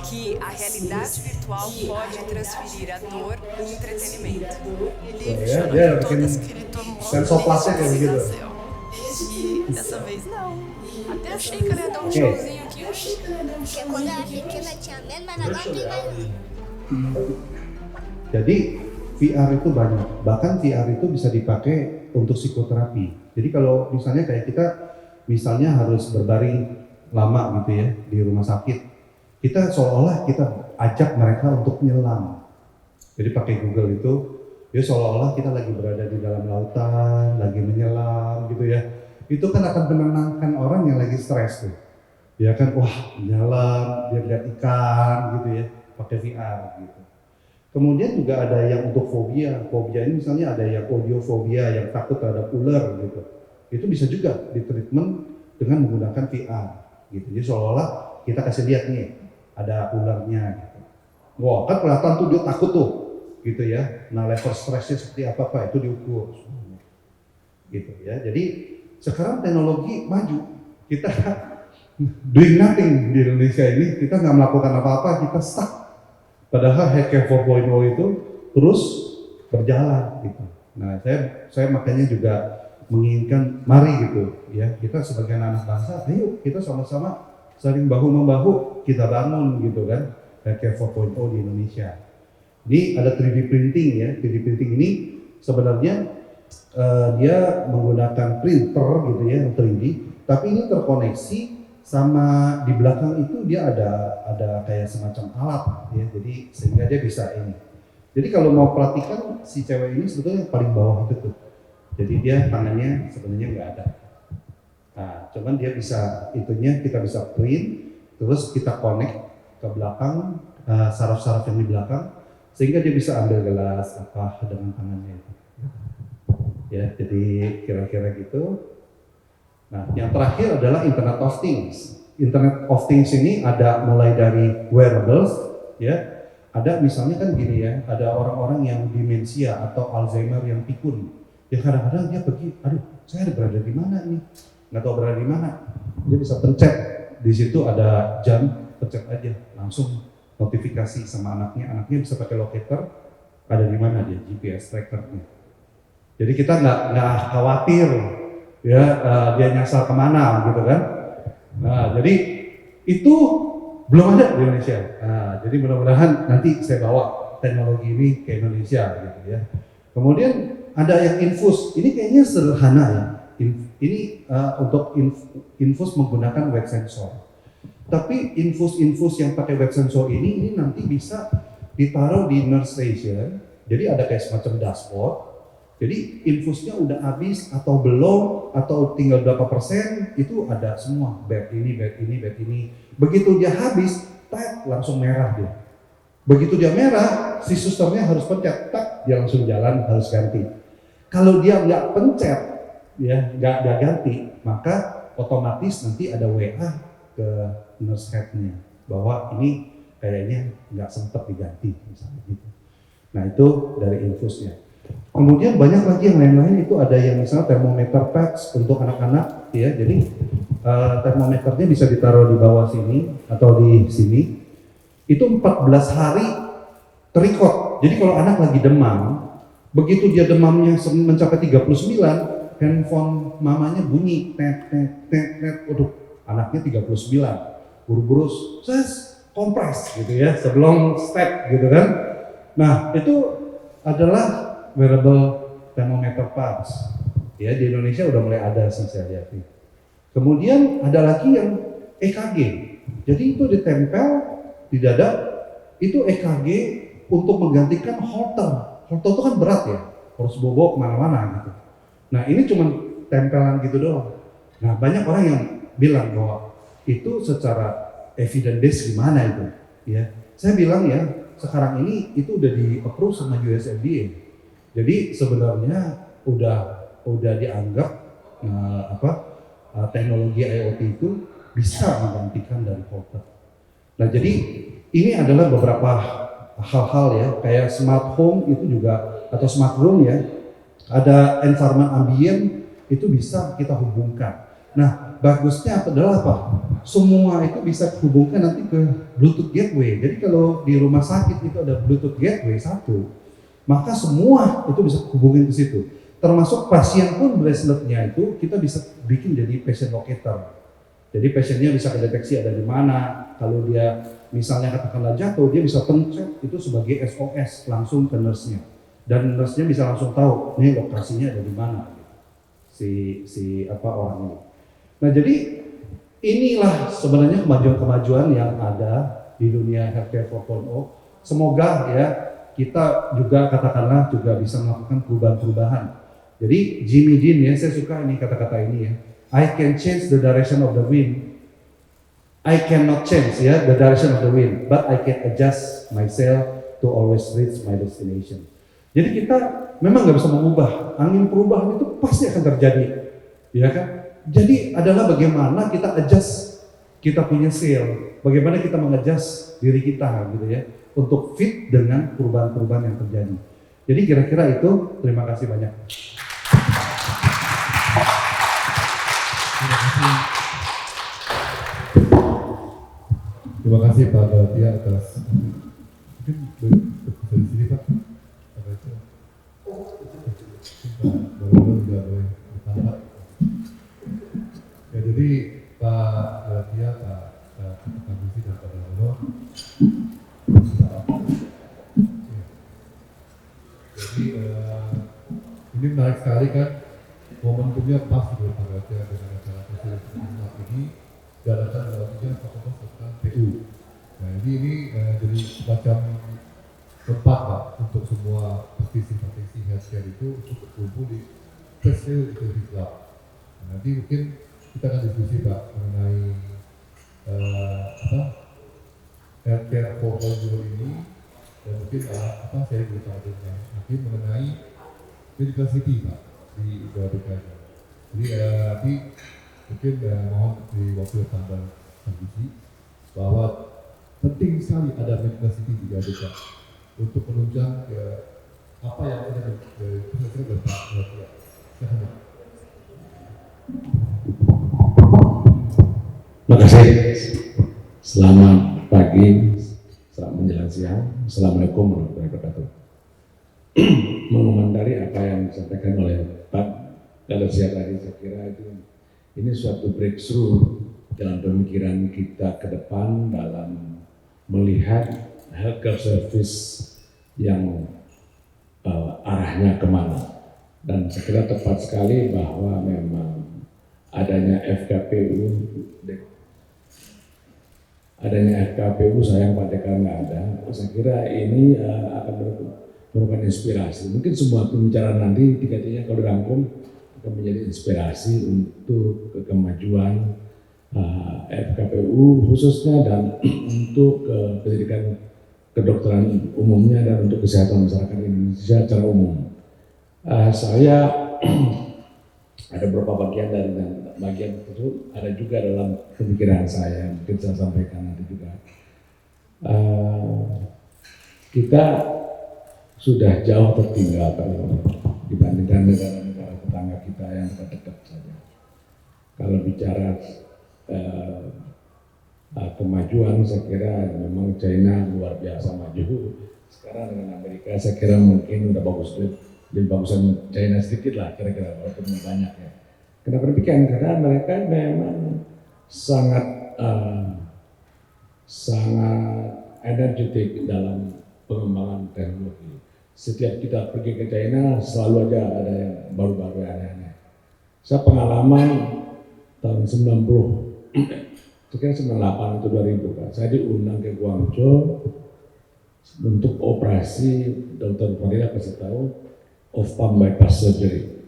que a realidade virtual pode transferir a dor em entretenimento. Ele Ya, chorou dia bikin todas que ele tomou sensor plastik kayak desde que begitu. nasceu. E dessa vez não. Até achei que ele ia dar um Oke. showzinho aqui. Porque quando eu era pequena tinha medo, mas agora não tem mais. Jadi VR itu banyak. Bahkan VR itu bisa dipakai untuk psikoterapi. Jadi kalau misalnya kayak kita misalnya harus berbaring lama gitu ya di rumah sakit, kita seolah-olah kita ajak mereka untuk menyelam. Jadi pakai Google itu, ya seolah-olah kita lagi berada di dalam lautan, lagi menyelam gitu ya. Itu kan akan menenangkan orang yang lagi stres tuh. Ya kan, wah menyelam, dia lihat ikan gitu ya, pakai VR gitu. Kemudian juga ada yang untuk fobia. Fobia ini misalnya ada yang audiofobia, yang takut terhadap ular gitu. Itu bisa juga ditreatment dengan menggunakan VR gitu. Jadi seolah-olah kita kasih lihat nih, ada ularnya gitu. Wah, kan kelihatan tuh dia takut tuh gitu ya. Nah, level stresnya seperti apa itu diukur semuanya. Gitu ya. Jadi sekarang teknologi maju. Kita doing nothing di Indonesia ini, kita nggak melakukan apa-apa, kita stuck. Padahal Healthcare 4.0 itu terus berjalan gitu. Nah, saya makanya juga menginginkan mari gitu ya, kita sebagai anak bangsa, ayo kita sama-sama saling bahu membahu kita bangun gitu kan Healthcare 4.0 di Indonesia. Ini ada 3D printing ya. 3D printing ini sebenarnya dia menggunakan printer gitu ya, yang 3D, tapi ini terkoneksi sama di belakang itu dia ada kayak semacam alat ya, jadi sehingga dia bisa ini. Jadi kalau mau perhatikan si cewek ini sebetulnya yang paling bawah itu tuh. Jadi dia tangannya sebenarnya nggak ada. Nah, cuman dia bisa itunya kita bisa print, terus kita connect ke belakang saraf-saraf yang di belakang, sehingga dia bisa ambil gelas apa dengan tangannya itu. Ya, jadi kira-kira gitu. Nah, yang terakhir adalah Internet of Things. Internet of Things ini ada mulai dari wearables, ya. Ada misalnya kan gini ya, ada orang-orang yang demensia atau Alzheimer yang pikun. Ya kadang-kadang dia pergi, aduh, saya berada di mana ini? Nggak tahu berada di mana. Dia bisa pencet, di situ ada jam, pencet aja, langsung notifikasi sama anaknya bisa pakai locator, ada di mana dia, GPS trackernya. Jadi kita nggak khawatir ya dia nyasar kemana gitu kan. Nah, jadi itu belum ada di Indonesia. Nah, jadi mudah-mudahan nanti saya bawa teknologi ini ke Indonesia gitu ya. Kemudian ada yang infus, ini kayaknya sederhana ya. Ini untuk infus menggunakan wet sensor. Tapi infus-infus yang pakai wet sensor ini nanti bisa ditaruh di nurse station. Jadi ada kayak semacam dashboard. Jadi infusnya udah habis atau belum atau tinggal berapa persen itu ada semua. Bed ini, bed ini, bed ini. Begitu dia habis, tak langsung merah dia. Begitu dia merah, si susternya harus pencet, tak dia langsung jalan harus ganti. Kalau dia nggak pencet, ya nggak ganti, maka otomatis nanti ada WA ke nurse head-nya bahwa ini kayaknya nggak sempat diganti misalnya gitu. Nah itu dari infusnya. Kemudian banyak lagi yang lain-lain, itu ada yang misalnya thermometer pads untuk anak-anak ya. Jadi termometernya bisa ditaruh di bawah sini atau di sini. Itu 14 hari terikot. Jadi kalau anak lagi demam, begitu dia demamnya mencapai 39, handphone mamanya bunyi tet tet tet tet. Waduh, anaknya 39. Buru-buru kompres gitu ya sebelum step gitu kan. Nah, itu adalah wearable thermometer pads. Ya, di Indonesia udah mulai ada sih saya lihat. Kemudian ada lagi yang EKG. Jadi itu ditempel di dada, itu EKG untuk menggantikan Holter. Holter itu kan berat ya, harus bawa kemana-mana gitu. Nah ini cuma tempelan gitu doang. Nah banyak orang yang bilang bahwa itu secara evidence base gimana itu, ya. Saya bilang ya, sekarang ini itu udah di-approve sama US FDA. Jadi sebenarnya udah dianggap teknologi IoT itu bisa menggantikan dari Holter. Nah jadi ini adalah beberapa hal-hal ya, kayak smart home itu juga, atau smart room ya, ada environment ambient itu bisa kita hubungkan. Nah bagusnya adalah apa? Semua itu bisa hubungkan nanti ke Bluetooth gateway. Jadi kalau di rumah sakit itu ada Bluetooth gateway satu, maka semua itu bisa hubungin ke situ. Termasuk pasien pun braceletnya itu kita bisa bikin jadi patient locator. Jadi pasiennya bisa kedeteksi ada di mana. Kalau dia misalnya katakanlah jatuh, dia bisa pencet itu sebagai SOS langsung ke nurse-nya. Dan nurse-nya bisa langsung tahu nih lokasinya ada di mana si orang ini. Nah jadi inilah sebenarnya kemajuan-kemajuan yang ada di dunia healthcare 4.0. Semoga ya kita juga katakanlah juga bisa melakukan perubahan-perubahan. Jadi Jimmy Dean ya, saya suka ini kata-kata ini ya. I can change the direction of the wind. I cannot change the direction of the wind, but I can adjust myself to always reach my destination. Jadi kita memang nggak bisa mengubah, angin perubahan itu pasti akan terjadi, ya kan? Jadi adalah bagaimana kita adjust, kita punya sail, bagaimana kita mengadjust diri kita gitu ya, untuk fit dengan perubahan-perubahan yang terjadi. Jadi kira-kira itu, terima kasih banyak. Terima kasih Pak Gatia atas mungkin dari sini Pak. Baru juga boleh ditambah. Ya jadi Pak Gatia, Pak Kamisi dan Pak Darmono. Jadi ini menarik sekali kan, momentumnya pas gitu Pak Gatia dengan acara presiden ini. Dan akan melakukan fokus tentang PU. Nah ini jadi semacam tempat Pak untuk semua praktisi healthcare itu untuk berkumpul di Presiden Utility Club. Nanti mungkin kita akan diskusi Pak mengenai healthcare 4.0 ini, dan mungkin saya beritahu dengan nanti mengenai medical city Pak di DKI. Jadi nanti mungkin mohon di waktu tambah kondisi bahwa penting sekali ada medical city di GADK untuk menunjang apa yang ada di kira-kira Pak Gatia. Terima kasih. Selamat pagi, selamat menjelang siang. Assalamualaikum warahmatullahi wabarakatuh. Mengomentari apa yang disampaikan oleh Pak Gatia tadi, saya kira ini suatu breakthrough dalam pemikiran kita ke depan dalam melihat healthcare service yang arahnya kemana. Dan saya kira tepat sekali bahwa memang adanya FKPU adanya FKPU, sayang Pak Dekan nggak ada. Saya kira ini akan merupakan inspirasi. Mungkin semua pembicaraan nanti tiga-tiganya kalau dirangkum akan menjadi inspirasi untuk kemajuan FKPU khususnya dan untuk pendidikan kedokteran umumnya dan untuk kesehatan masyarakat Indonesia secara umum. Saya ada beberapa bagian dari bagian itu ada juga dalam pemikiran saya, mungkin saya sampaikan nanti juga. Kita sudah jauh tertinggal dibandingkan negara-negara tetangga kita yang dekat-dekat saja. Kalau bicara kemajuan, saya kira memang China luar biasa maju. Sekarang dengan Amerika, saya kira mungkin udah bagus, lebih bagusan China sedikit lah, kira-kira walaupun banyak ya. Kenapa demikian? Karena mereka memang sangat energetik dalam pengembangan teknologi. Setiap kita pergi ke China, selalu aja ada yang baru-baru aneh-aneh. Saya pengalaman tahun 90, sekitar 98 atau 2000 kan, saya diundang ke Guangzhou untuk operasi, Dr. Fadila kasih tahu, off-pump bypass surgery.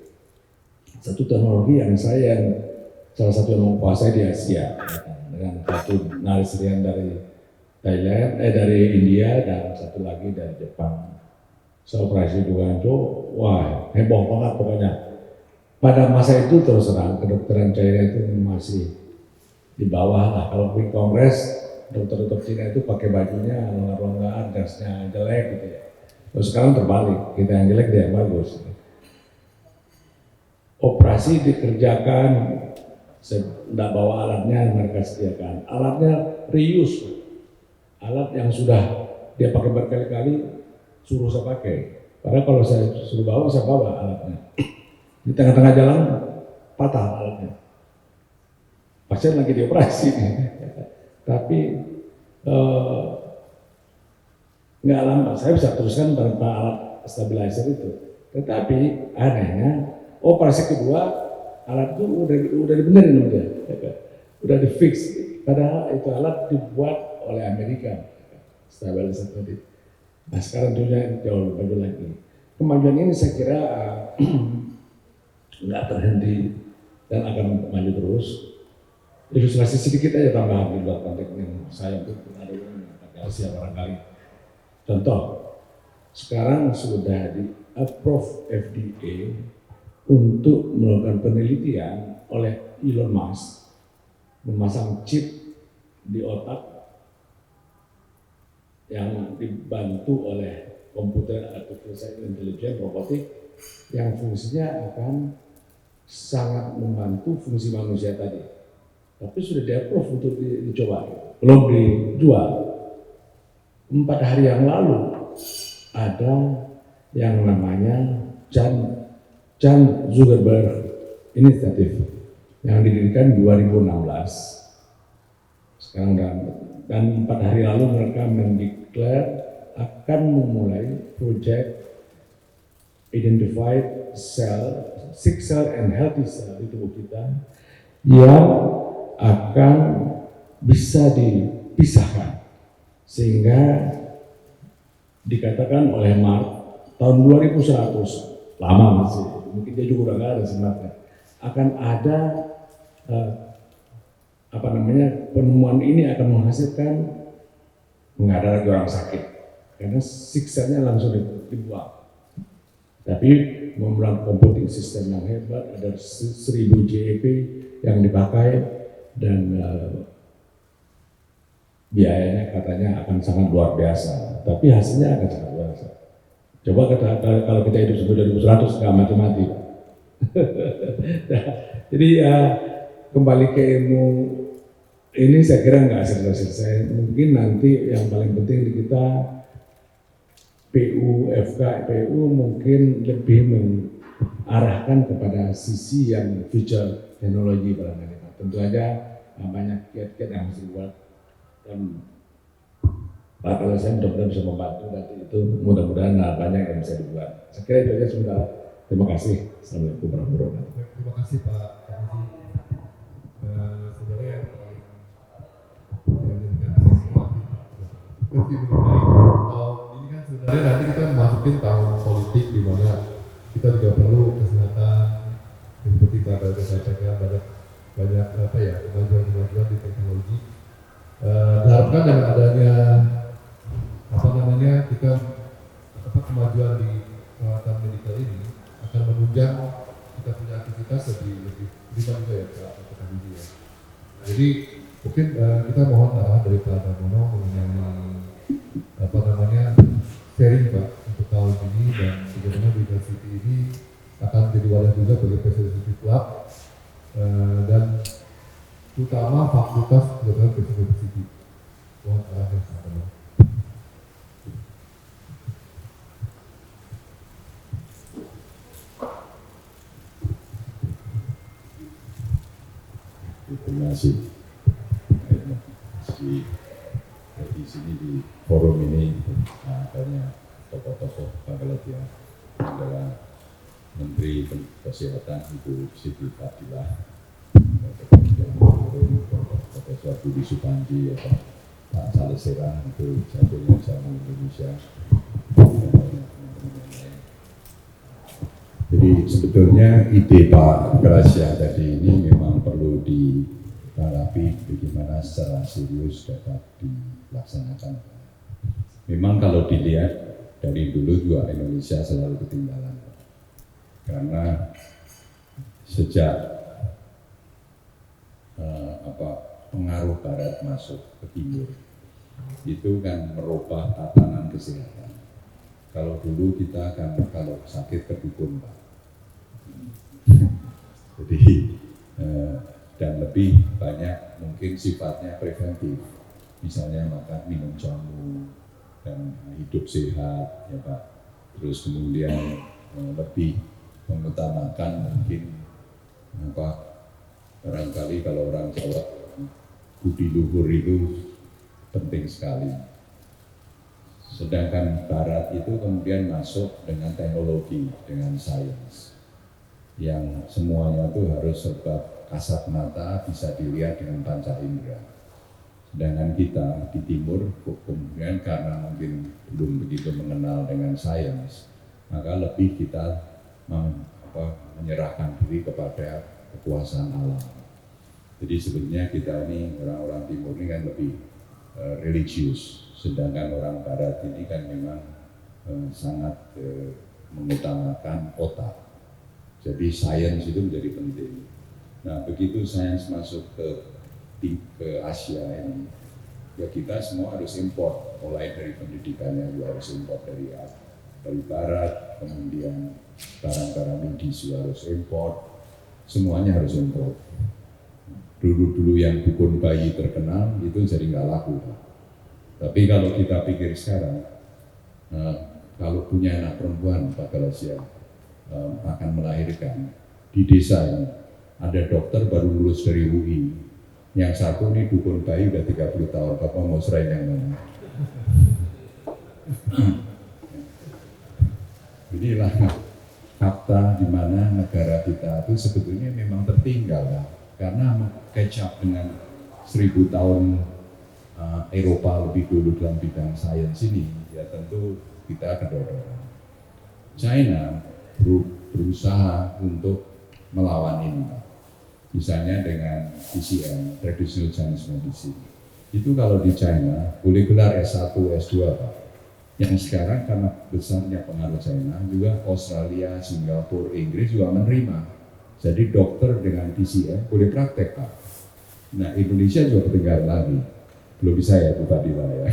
Satu teknologi yang saya salah satu yang menguasai di Asia, dengan satu narasirian dari Thailand, dari India, dan satu lagi dari Jepang. Saya operasi di Guangzhou, wah heboh banget pokoknya. Pada masa itu terus terang kedokteran China itu masih di bawah lah. Kalau di kongres dokter-dokter Cina itu pakai bajunya longgar-longgar, gasnya jelek gitu ya. Terus sekarang terbalik, kita yang jelek dia yang bagus. Operasi dikerjakan, saya tidak bawa alatnya, mereka sediakan. Alatnya reuse, alat yang sudah dia pakai berkali-kali suruh saya pakai. Padahal kalau saya suruh bawa, saya bawa alatnya. Di tengah-tengah jalan patah alatnya. Pasien lagi dioperasi, tapi nggak lama saya bisa teruskan tanpa alat stabilizer itu. Tetapi anehnya operasi kedua alat itu udah dibenerin sama dia, udah di fix. Padahal itu alat dibuat oleh Amerika, stabilizer tadi. Nah sekarang dunia jauh lebih lagi. Kemajuan ini saya kira nggak terhenti dan akan maju terus. Ilustrasi sedikit aja tambahan di luar konteks yang saya untuk ada yang Asia barangkali. Contoh, sekarang sudah di approve FDA untuk melakukan penelitian oleh Elon Musk memasang chip di otak yang dibantu oleh komputer artificial intelligence robotik yang fungsinya akan sangat membantu fungsi manusia tadi. Tapi sudah di-approve untuk dicoba, belum dijual. 4 hari yang lalu ada yang namanya Chan Zuckerberg Initiative yang didirikan 2016. Sekarang dan 4 hari lalu mereka mendeklar akan memulai proyek identified cell, sick cell and healthy cell di tubuh kita yang akan bisa dipisahkan sehingga dikatakan oleh Mark tahun 2100, lama masih, mungkin dia juga udah nggak ada sebenarnya, akan ada penemuan ini akan menghasilkan nggak ada lagi orang sakit karena siksanya langsung dibuang. Tapi membuat computing system yang hebat, ada 1000 JEP yang dipakai dan biayanya katanya akan sangat luar biasa, tapi hasilnya akan sangat luar biasa. Coba kalau kita hidup sampai 2100 nggak mati-mati. Jadi kembali ke ilmu ini saya kira nggak selesai. Mungkin nanti yang paling penting di kita FKPU mungkin lebih mengarahkan kepada sisi yang future teknologi barangkali. Tentu aja banyak kiat-kiat yang harus dibuat dan Pak kalau saya mudah-mudahan bisa membantu nanti itu mudah-mudahan banyak yang bisa dibuat. Saya kira itu aja sebentar. Terima kasih. Assalamualaikum warahmatullahi wabarakatuh. Terima kasih Pak Kapolri. Sebenarnya yang masih mengenai ini kan sebenarnya nanti kita masukin tahun politik di mana kita juga perlu kesehatan seperti tadi saya cakap banyak apa ya kemajuan di teknologi. Diharapkan dengan adanya apa namanya kemajuan di peralatan medikal ini akan menunjang kita punya aktivitas lebih juga ya Pak Habibie ya. Jadi mungkin kita mohon dari Pak Darmono mengenai apa namanya sharing Pak untuk tahun ini dan bagaimana University ini akan menjadi wadah juga bagi Specialty Club dan terutama fakultas kedokteran University. Mohon arahnya Pak Darmono. Terima kasih. Di sini di forum ini banyak tokoh-tokoh Bangladesh adalah Menteri Kesehatan Ibu Siti Fadilah, Profesor Budi Supandi, Pak Saleh Serang itu satunya Jamu Indonesia. Jadi sebetulnya ide Pak Gracia tadi ini memang perlu ditanggapi bagaimana secara serius dapat dilaksanakan. Memang kalau dilihat dari dulu juga Indonesia selalu ketinggalan. Karena sejak pengaruh Barat masuk ke Timur itu kan merubah tatanan kesehatan. Kalau dulu kita kan kalau sakit ke dukun Pak. Jadi dan lebih banyak mungkin sifatnya preventif, misalnya makan minum jamu dan hidup sehat ya Pak. Terus kemudian lebih mengutamakan mungkin barangkali kalau orang Jawa budi luhur itu penting sekali. Sedangkan Barat itu kemudian masuk dengan teknologi, dengan sains yang semuanya itu harus serba kasat mata bisa dilihat dengan panca indera. Sedangkan kita di Timur kemudian karena mungkin belum begitu mengenal dengan sains, maka lebih kita menyerahkan diri kepada kekuasaan alam. Jadi sebenarnya kita ini orang-orang Timur ini kan lebih religius, sedangkan orang Barat ini kan memang sangat mengutamakan otak. Jadi sains itu menjadi penting. Nah begitu sains masuk ke Asia ini, ya kita semua harus import, mulai dari pendidikannya juga harus import dari Barat, kemudian barang-barang medis juga harus import, semuanya harus import. Dulu yang dukun bayi terkenal itu jadi nggak laku. Tapi kalau kita pikir sekarang, kalau punya anak perempuan Pak Gracia akan melahirkan di desa ini, ada dokter baru lulus dari UI, yang satu ini dukun bayi udah 30 tahun, Bapak mau serahin yang mana? Inilah fakta di mana negara kita itu sebetulnya memang tertinggal ya, karena catch up dengan 1000 tahun Eropa lebih dulu dalam bidang sains ini, ya tentu kita kedodoran. China berusaha untuk melawan ini, misalnya dengan TCM, Traditional Chinese Medicine. Itu kalau di China boleh gelar S1, S2 Pak. Yang sekarang karena besarnya pengaruh China, juga Australia, Singapura, Inggris juga menerima. Jadi dokter dengan TCM boleh praktek Pak. Nah Indonesia juga ketinggalan lagi. Belum bisa ya Bu Fadila ya.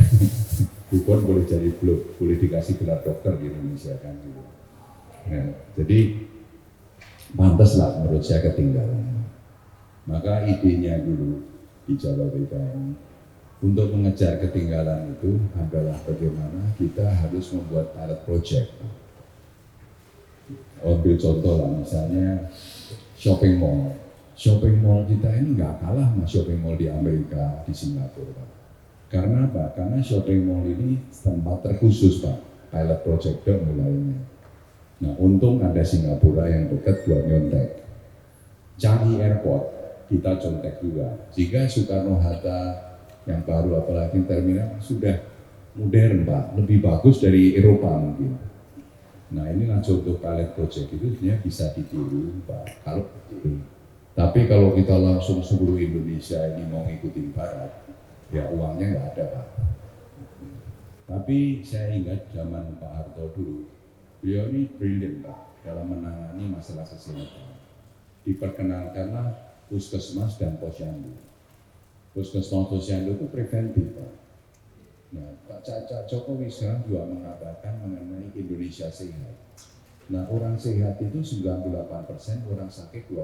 Dukun boleh jadi boleh dikasih gelar dokter di Indonesia kan gitu. Nah, jadi pantaslah menurut saya ketinggalan. Maka idenya dulu di Jawa BKN untuk mengejar ketinggalan itu adalah bagaimana kita harus membuat pilot project. Ambil contoh lah misalnya shopping mall. Shopping mall kita ini nggak kalah sama shopping mall di Amerika, di Singapura Pak. Karena apa? Karena shopping mall ini tempat terkhusus Pak, pilot project mulainya. Nah untung ada Singapura yang dekat buat nyontek. Changi Airport kita contek juga. Jika Soekarno-Hatta yang baru apalagi terminal sudah modern Pak, lebih bagus dari Eropa mungkin. Nah inilah contoh pilot project itu sebenarnya bisa ditiru Pak, kalau ditiru. Tapi kalau kita langsung seluruh Indonesia ini mau ngikutin Barat, ya uangnya nggak ada Pak. Tapi saya ingat zaman Pak Harto dulu, beliau ini brilliant Pak dalam menangani masalah kesehatan. Diperkenalkanlah puskesmas dan posyandu. Puskesmas posyandu itu preventif Pak. Nah, Pak Jokowi sekarang juga mengatakan mengenai Indonesia sehat. Nah, orang sehat itu 98%, orang sakit 2%.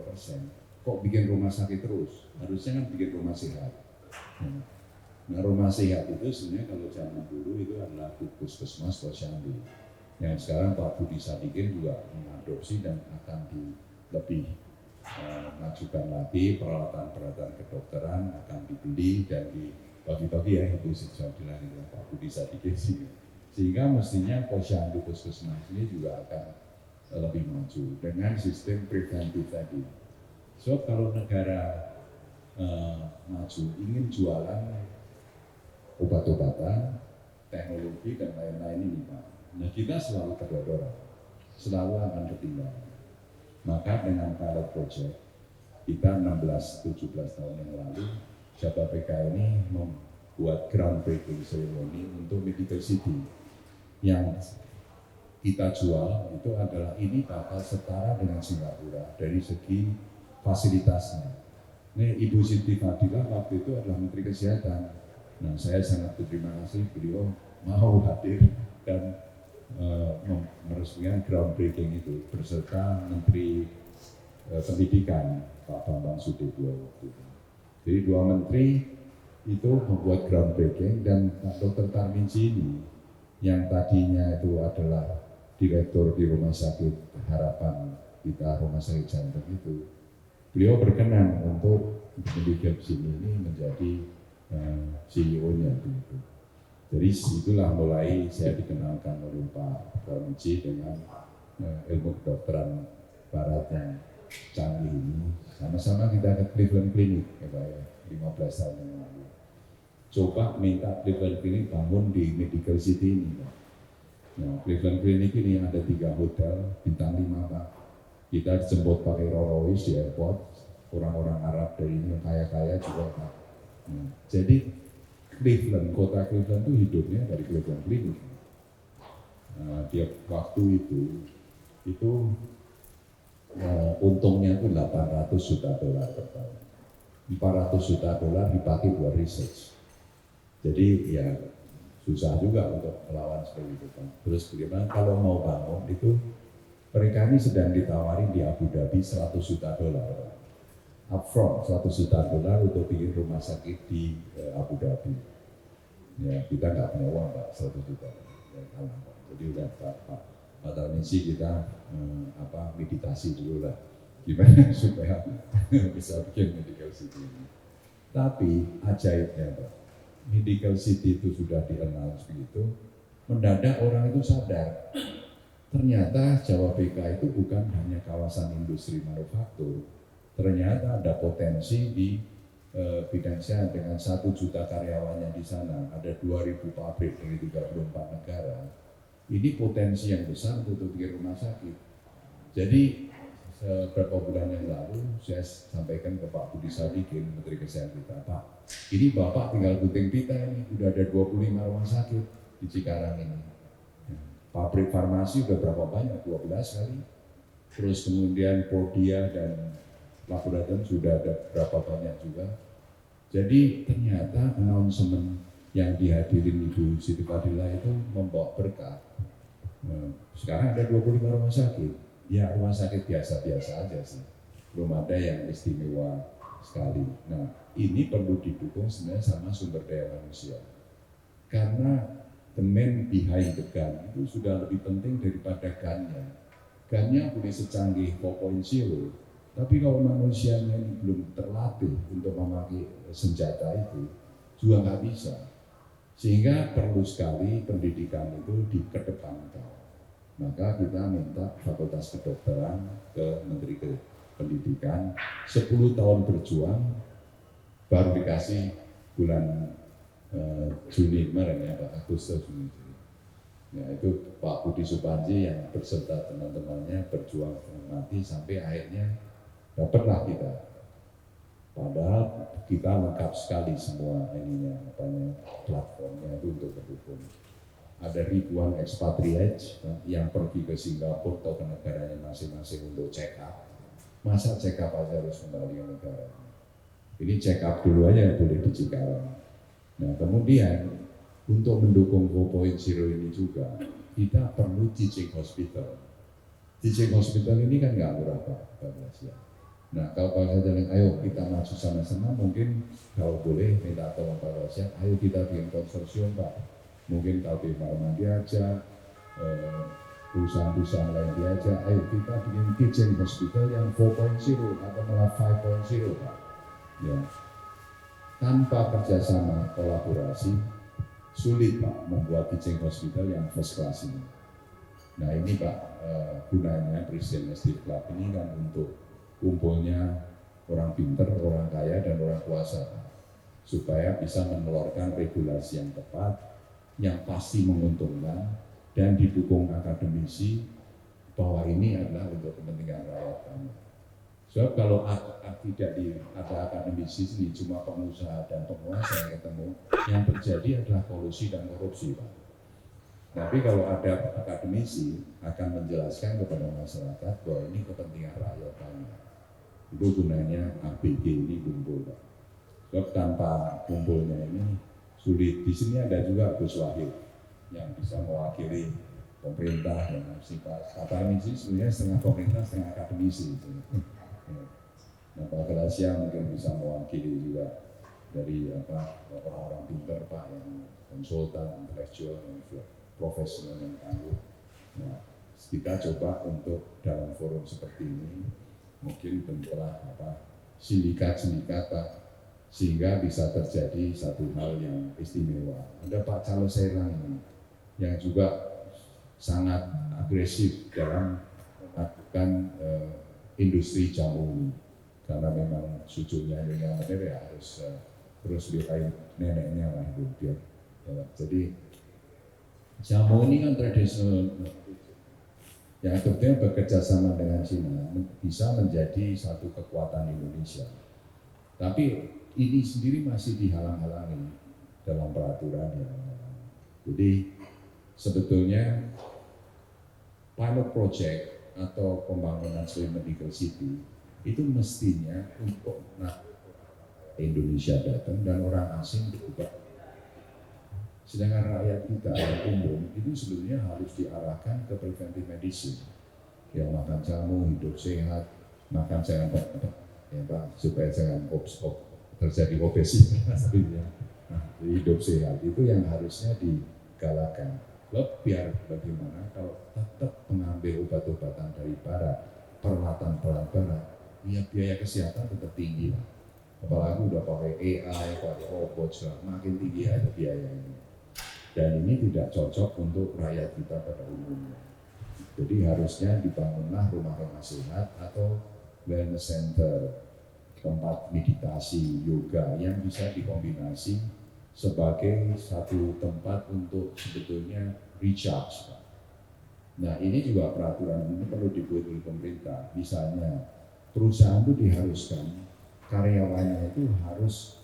Kok bikin rumah sakit terus? Harusnya kan bikin rumah sehat. Nah, rumah sehat itu sebenarnya kalau zaman dulu itu adalah puskesmas posyandu. Yang sekarang Pak Budi Sadikin juga mengadopsi dan akan lebih mengajukan lagi peralatan-peralatan kedokteran akan dibeli dan dibagi-bagi ya, itu sudah dilakukan Pak Budi Sadikin sehingga mestinya posyandu puskesmas ini juga akan lebih maju dengan sistem preventif tadi. So kalau negara maju ingin jualan obat-obatan, teknologi dan lain-lain ini Pak, nah kita selalu kedorong, selalu akan ketinggalan. Maka dengan pilot project kita 16-17 tahun yang lalu, JABAPK ini membuat groundbreaking ceremony untuk Medical City yang kita jual itu adalah ini bakal setara dengan Singapura dari segi fasilitasnya. Ini Ibu Siti Fadilah waktu itu adalah Menteri Kesehatan. Nah saya sangat berterima kasih beliau mau hadir dan meresmikan groundbreaking itu berserta Menteri Pendidikan Pak Bambang Sudibyo waktu itu. Jadi dua menteri itu membuat groundbreaking dan Pak Dr. Tarminji ini yang tadinya itu adalah direktur di Rumah Sakit Harapan kita, Rumah Sakit Jantung itu, beliau berkenan untuk Medical City ini menjadi CEO-nya gitu. Jadi itulah mulai saya dikenalkan oleh Pak Tarminji dengan ilmu kedokteran Barat yang canggih ini. Sama-sama kita ke Cleveland Clinic ya Pak ya, 15 tahun yang lalu. Coba minta Cleveland Clinic bangun di Medical City ini Pak. Nah, Cleveland Clinic ini ada 3 hotel bintang 5 Pak. Kita dijemput pakai Rolls Royce di airport, orang-orang Arab dari ini kaya-kaya juga Pak. Nah, jadi Cleveland, kota Cleveland itu hidupnya dari Cleveland Clinic. Nah, tiap waktu itu untungnya itu $800 juta per tahun. $400 juta dipakai buat research. Jadi ya susah juga untuk melawan seperti itu Pak. Terus bagaimana kalau mau bangun itu mereka ini sedang ditawarin di Abu Dhabi $100 juta. Upfront $100 juta untuk bikin rumah sakit di Abu Dhabi. Ya kita nggak punya uang Pak, 100 juta. Ya, jadi udah Pak Tarminji kita meditasi dulu lah gimana supaya bisa bikin Medical City ini. Tapi ajaibnya Pak, Medical City itu sudah di-announce begitu, mendadak orang itu sadar ternyata JABAPK itu bukan hanya kawasan industri manufaktur, ternyata ada potensi di bidang sehat dengan 1 juta karyawannya di sana, ada 2.000 pabrik dari 34 negara. Ini potensi yang besar untuk bikin rumah sakit. Jadi beberapa bulan yang lalu saya sampaikan ke Pak Budi Sadikin, Menteri Kesehatan kita, Pak, ini Bapak tinggal gunting pita ini, udah ada 25 rumah sakit di Cikarang ini. Pabrik farmasi udah berapa banyak? 12 kali. Terus kemudian Podia dan laboratorium sudah ada berapa banyak juga. Jadi ternyata announcement yang dihadirin Ibu Siti Fadilah itu membawa berkah. Sekarang ada 25 rumah sakit. Ya rumah sakit biasa-biasa aja sih. Belum ada yang istimewa sekali. Nah ini perlu didukung sebenarnya sama sumber daya manusia. Karena the man behind the gun itu sudah lebih penting daripada gunnya. Gunnya boleh secanggih 4.0, tapi kalau manusianya ini belum terlatih untuk memakai senjata itu juga nggak bisa. Sehingga perlu sekali pendidikan itu dikedepankan. Maka kita minta Fakultas Kedokteran ke Menteri Pendidikan 10 tahun berjuang baru dikasih bulan Juni kemarin ya Pak, Agustus Juni. Ya itu Pak Budi Supanji yang berserta teman-temannya berjuang mati sampai akhirnya dapatlah kita. Padahal kita lengkap sekali semua ininya, platformnya itu untuk mendukung. Ada ribuan expatriate yang pergi ke Singapura atau ke negaranya masing-masing untuk check up. Masa check up aja harus kembali ke negara? Ini check up dulu aja boleh di Cikarang. Nah kemudian untuk mendukung 4.0 ini juga kita perlu teaching hospital. Teaching hospital ini kan nggak murah Pak Malaysia. Nah kalau saya bilang ayo kita maju sama-sama, mungkin kalau boleh minta tolong Pak Malaysia, ayo kita bikin konsorsium Pak. Mungkin KB Pharma diajak, perusahaan-perusahaan lain diajak, ayo kita bikin teaching hospital yang 4.0 atau malah 5.0 Pak. Ya. Tanpa kerjasama kolaborasi sulit Pak membuat teaching hospital yang first class ini. Nah ini Pak gunanya Presiden SD Club ini kan untuk kumpulnya orang pinter, orang kaya dan orang kuasa Pak. Supaya bisa mengeluarkan regulasi yang tepat, yang pasti menguntungkan dan didukung akademisi bahwa ini adalah untuk kepentingan rakyat kami. Sebab kalau tidak ada akademisi sini cuma pengusaha dan penguasa yang ketemu, yang terjadi adalah kolusi dan korupsi Pak. Tapi kalau ada akademisi akan menjelaskan kepada masyarakat bahwa ini kepentingan rakyat kami. Itu gunanya ABG ini kumpul Pak. Sebab tanpa kumpulnya ini sulit. Di sini ada juga Gus Wahid yang bisa mewakili pemerintah dan sifat akademisi sebenarnya setengah pemerintah setengah akademisi. Nah Pak Gracia mungkin bisa mewakili juga dari orang-orang pintar Pak yang konsultan, intelektual, yang profesional yang tangguh. Nah kita coba untuk dalam forum seperti ini mungkin bentuklah sindikat-sindikat Pak, sehingga bisa terjadi satu hal yang istimewa. Ada Pak Charles Serang ini yang juga sangat agresif dalam melakukan industri jamu, karena memang cucunya ya harus terus dikain neneknya lah itu dia. Ya, jadi jamu ini kan tradisional yang akhirnya bekerja sama dengan Cina bisa menjadi satu kekuatan Indonesia. Tapi ini sendiri masih dihalang-halangi dalam peraturan ya. Jadi sebetulnya pilot project atau pembangunan Slim Medical City itu mestinya untuk Indonesia datang dan orang asing juga. Sedangkan rakyat kita yang umum itu sebetulnya harus diarahkan ke preventive medicine. Ya makan jamu, hidup sehat, makan jangan ya Pak, supaya jangan terjadi obesitas ya. Nah, hidup sehat itu yang harusnya digalakkan. Biar bagaimana kalau tetap mengambil obat-obatan dari barat, peralatan barat, ya biaya kesehatan tetap tinggi lah. Apalagi udah pakai AI, pakai robot, makin tinggi aja biaya ini. Dan ini tidak cocok untuk rakyat kita pada umumnya. Jadi harusnya dibangunlah rumah-rumah sehat atau wellness center, tempat meditasi, yoga yang bisa dikombinasi sebagai satu tempat untuk sebetulnya recharge. Nah ini juga peraturan ini perlu dibuat oleh pemerintah. Misalnya perusahaan itu diharuskan karyawannya itu harus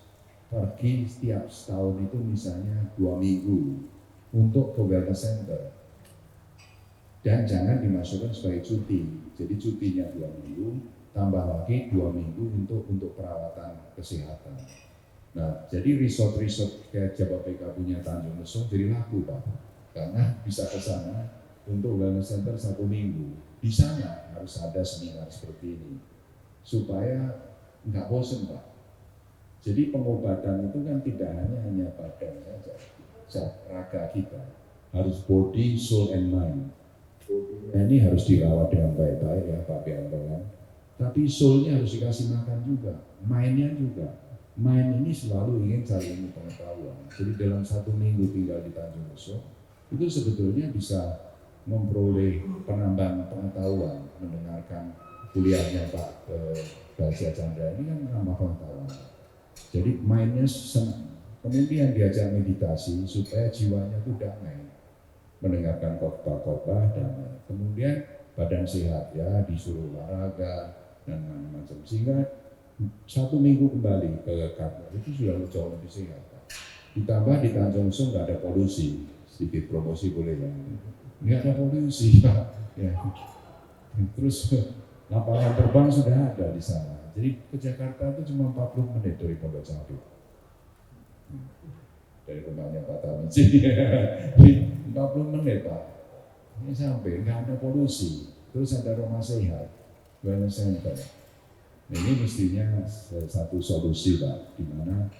pergi setiap setahun itu misalnya 2 minggu untuk ke wellness center dan jangan dimasukkan sebagai cuti. Jadi cutinya 2 minggu tambah lagi 2 minggu untuk perawatan kesehatan. Nah jadi resort-resort kayak Jababeka punya Tanjung Lesung jadi laku Pak, karena bisa ke sana untuk wellness center 1 minggu. Di sana harus ada seminar seperti ini supaya nggak bosen Pak. Jadi pengobatan itu kan tidak hanya badan saja, raga kita harus body, soul, and mind. Nah, ini harus dirawat dengan baik-baik ya Pak Bianto kan. Tapi soulnya harus dikasih makan juga, mindnya juga. Mind ini selalu ingin cari ilmu pengetahuan. Jadi dalam 1 minggu tinggal di Tanjung Lesung itu sebetulnya bisa memperoleh penambahan pengetahuan, mendengarkan kuliahnya Pak Gracia Chandra ini kan menambah pengetahuan. Jadi mindnya kemudian diajak meditasi supaya jiwanya itu damai, mendengarkan khotbah-khotbah damai, kemudian badan sehat ya, disuruh olahraga dan macam-macam, sehingga 1 minggu kembali ke kantor itu sudah jauh lebih sehat. Ditambah di Tanjung Lesung nggak ada polusi, sedikit promosi boleh ya, nggak ada polusi ya. Terus lapangan terbang sudah ada di sana, jadi ke Jakarta itu cuma 40 menit dari Pondok Cabe, dari rumahnya Pak Tarmizi. 40 menit Pak, ini sampai nggak ada polusi, terus ada rumah sehat, wellness center. Nah, ini mestinya satu solusi Pak, di mana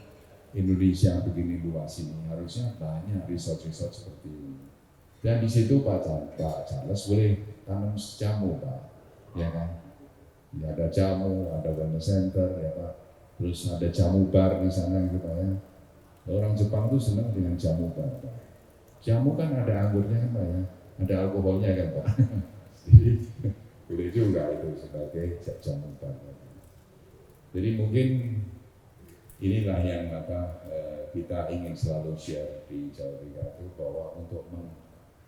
Indonesia begini luas ini harusnya banyak resort-resort seperti ini. Dan di situ Pak Charles boleh tanam jamu Pak, ya kan? Ya, ada jamu, ada wellness center, ya Pak. Terus ada jamu bar di sana gitu Pak ya. Orang Jepang tuh senang dengan jamu bar Pak. Jamu kan ada anggurnya kan Pak ya, ada alkoholnya kan Pak. Jadi boleh juga itu sebagai jamu bar. Jadi mungkin inilah yang kita ingin selalu share di Jawa Tengah itu, bahwa untuk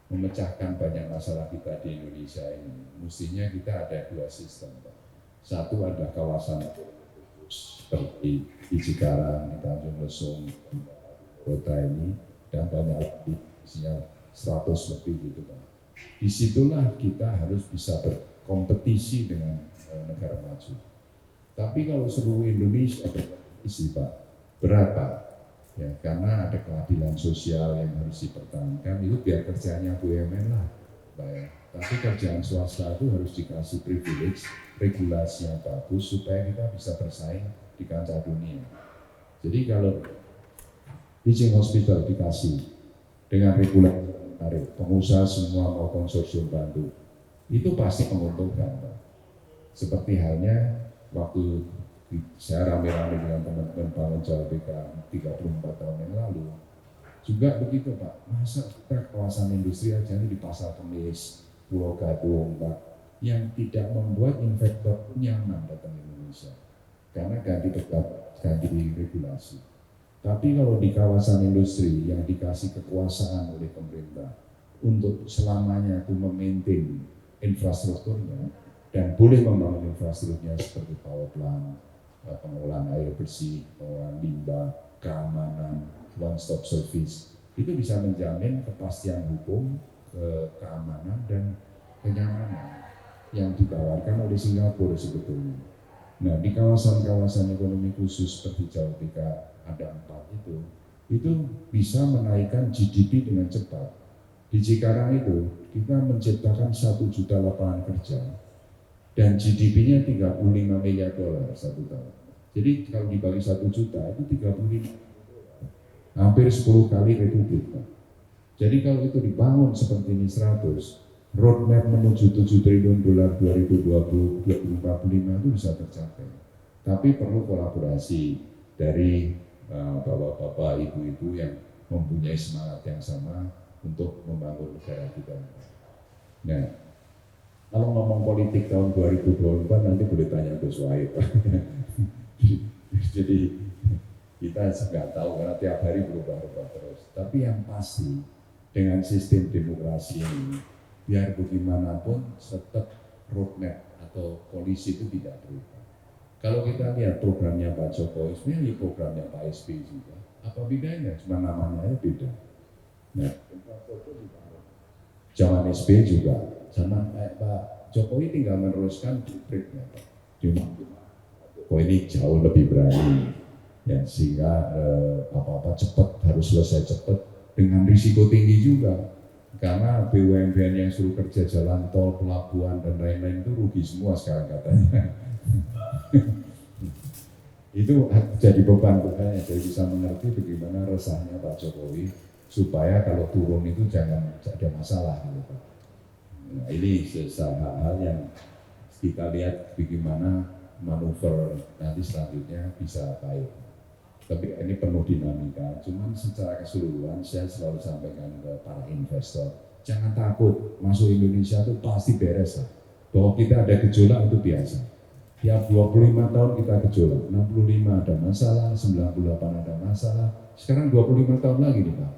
memecahkan banyak masalah kita di Indonesia ini, mestinya kita ada 2 sistem Pak. Satu adalah kawasan seperti di Cikarang, di Tanjung Lesung, kota ini, dan banyak lagi, isinya 100 lebih gitu Pak. Disitulah kita harus bisa berkompetisi dengan negara maju. Tapi kalau seluruh Indonesia berkompetisi Pak, berapa? Ya, karena ada keadilan sosial yang harus dipertahankan, itu biar kerjanya BUMN lah Pak ya. Tapi kerjaan swasta itu harus dikasih privilege, regulasi yang bagus supaya kita bisa bersaing di kancah dunia. Jadi kalau teaching hospital dikasih dengan regulasi menarik, pengusaha semua mau konsorsium bantu, itu pasti menguntungkan Pak. Seperti halnya waktu saya rame-rame dengan teman-teman bangun Jawa BK 34 tahun yang lalu, juga begitu Pak. Masa kita kawasan industri aja ini di Pasar Kemis, Pulau Gadung Pak, yang tidak membuat investor nyaman datang ke Indonesia karena ganti regulasi. Tapi kalau di kawasan industri yang dikasih kekuasaan oleh pemerintah untuk selamanya itu memaintain infrastrukturnya, dan boleh membangun infrastrukturnya seperti power plant, pengolahan air bersih, pengolahan limbah, keamanan, one stop service, itu bisa menjamin kepastian hukum, keamanan dan kenyamanan yang ditawarkan oleh Singapura sebetulnya. Nah, di kawasan-kawasan ekonomi khusus seperti Jawa BK ada 4 itu bisa menaikkan GDP dengan cepat. Di Cikarang itu kita menciptakan 1 juta lapangan kerja dan GDP-nya 35 miliar dolar 1 tahun. Jadi kalau dibagi 1 juta itu 35, hampir 10 kali Republik Pak. Jadi kalau itu dibangun seperti ini 100, roadmap menuju 7 triliun dolar 2020-2045 itu bisa tercapai. Tapi perlu kolaborasi dari bapak-bapak, ibu-ibu yang mempunyai semangat yang sama untuk membangun negara kita. Nah, kalau ngomong politik tahun 2024 nanti boleh tanya ke Suhaib. Jadi kita nggak tahu karena tiap hari berubah-ubah terus. Tapi yang pasti dengan sistem demokrasi ini, biar bagaimanapun tetap roadmap atau polisi itu tidak berubah. Kalau kita lihat programnya Pak Jokowi, sebenarnya programnya Pak SBY juga. Apa bedanya? Cuma namanya aja beda. Nah, zaman SBY juga, sama Pak Jokowi tinggal meneruskan breaknya Pak. Cuma ini jauh lebih berani, ya, sehingga apa-apa cepat, harus selesai cepat dengan risiko tinggi juga. Karena BUMN yang suruh kerja jalan tol, pelabuhan dan lain-lain itu rugi semua sekarang katanya. Itu jadi beban bukannya, jadi bisa mengerti bagaimana resahnya Pak Jokowi supaya kalau turun itu jangan ada masalah gitu Pak. Nah, ini hal-hal yang kita lihat bagaimana manuver nanti selanjutnya bisa baik. Tapi ini penuh dinamika, cuman secara keseluruhan saya selalu sampaikan ke para investor, jangan takut, masuk Indonesia itu pasti beres lah. Bahwa kita ada gejolak itu biasa. Tiap 25 tahun kita gejolak, 65 ada masalah, 98 ada masalah, sekarang 25 tahun lagi nih Pak.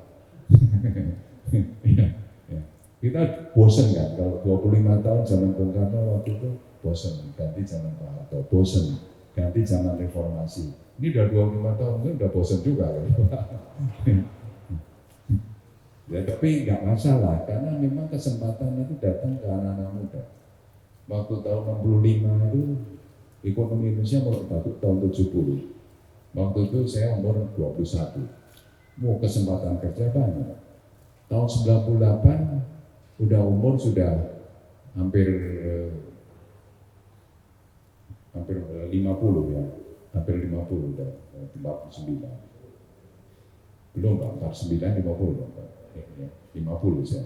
Ya, ya. Kita bosen kan, kalau 25 tahun zaman Bung Karno waktu itu bosen, ganti zaman Pak Harto, bosen, ganti zaman reformasi. Ini udah 25 tahun, kan udah bosen juga kan. Ya, tapi nggak masalah, karena memang kesempatan itu datang ke anak-anak muda. Waktu tahun 65 itu ekonomi Indonesia mulai batuk tahun 70. Waktu itu saya umur 21. Mau kesempatan kerja banyak. Tahun 98 udah umur sudah hampir 50 ya. Hampir 50 udah 49. Belum Pak, 49 50 Pak. 50 saya.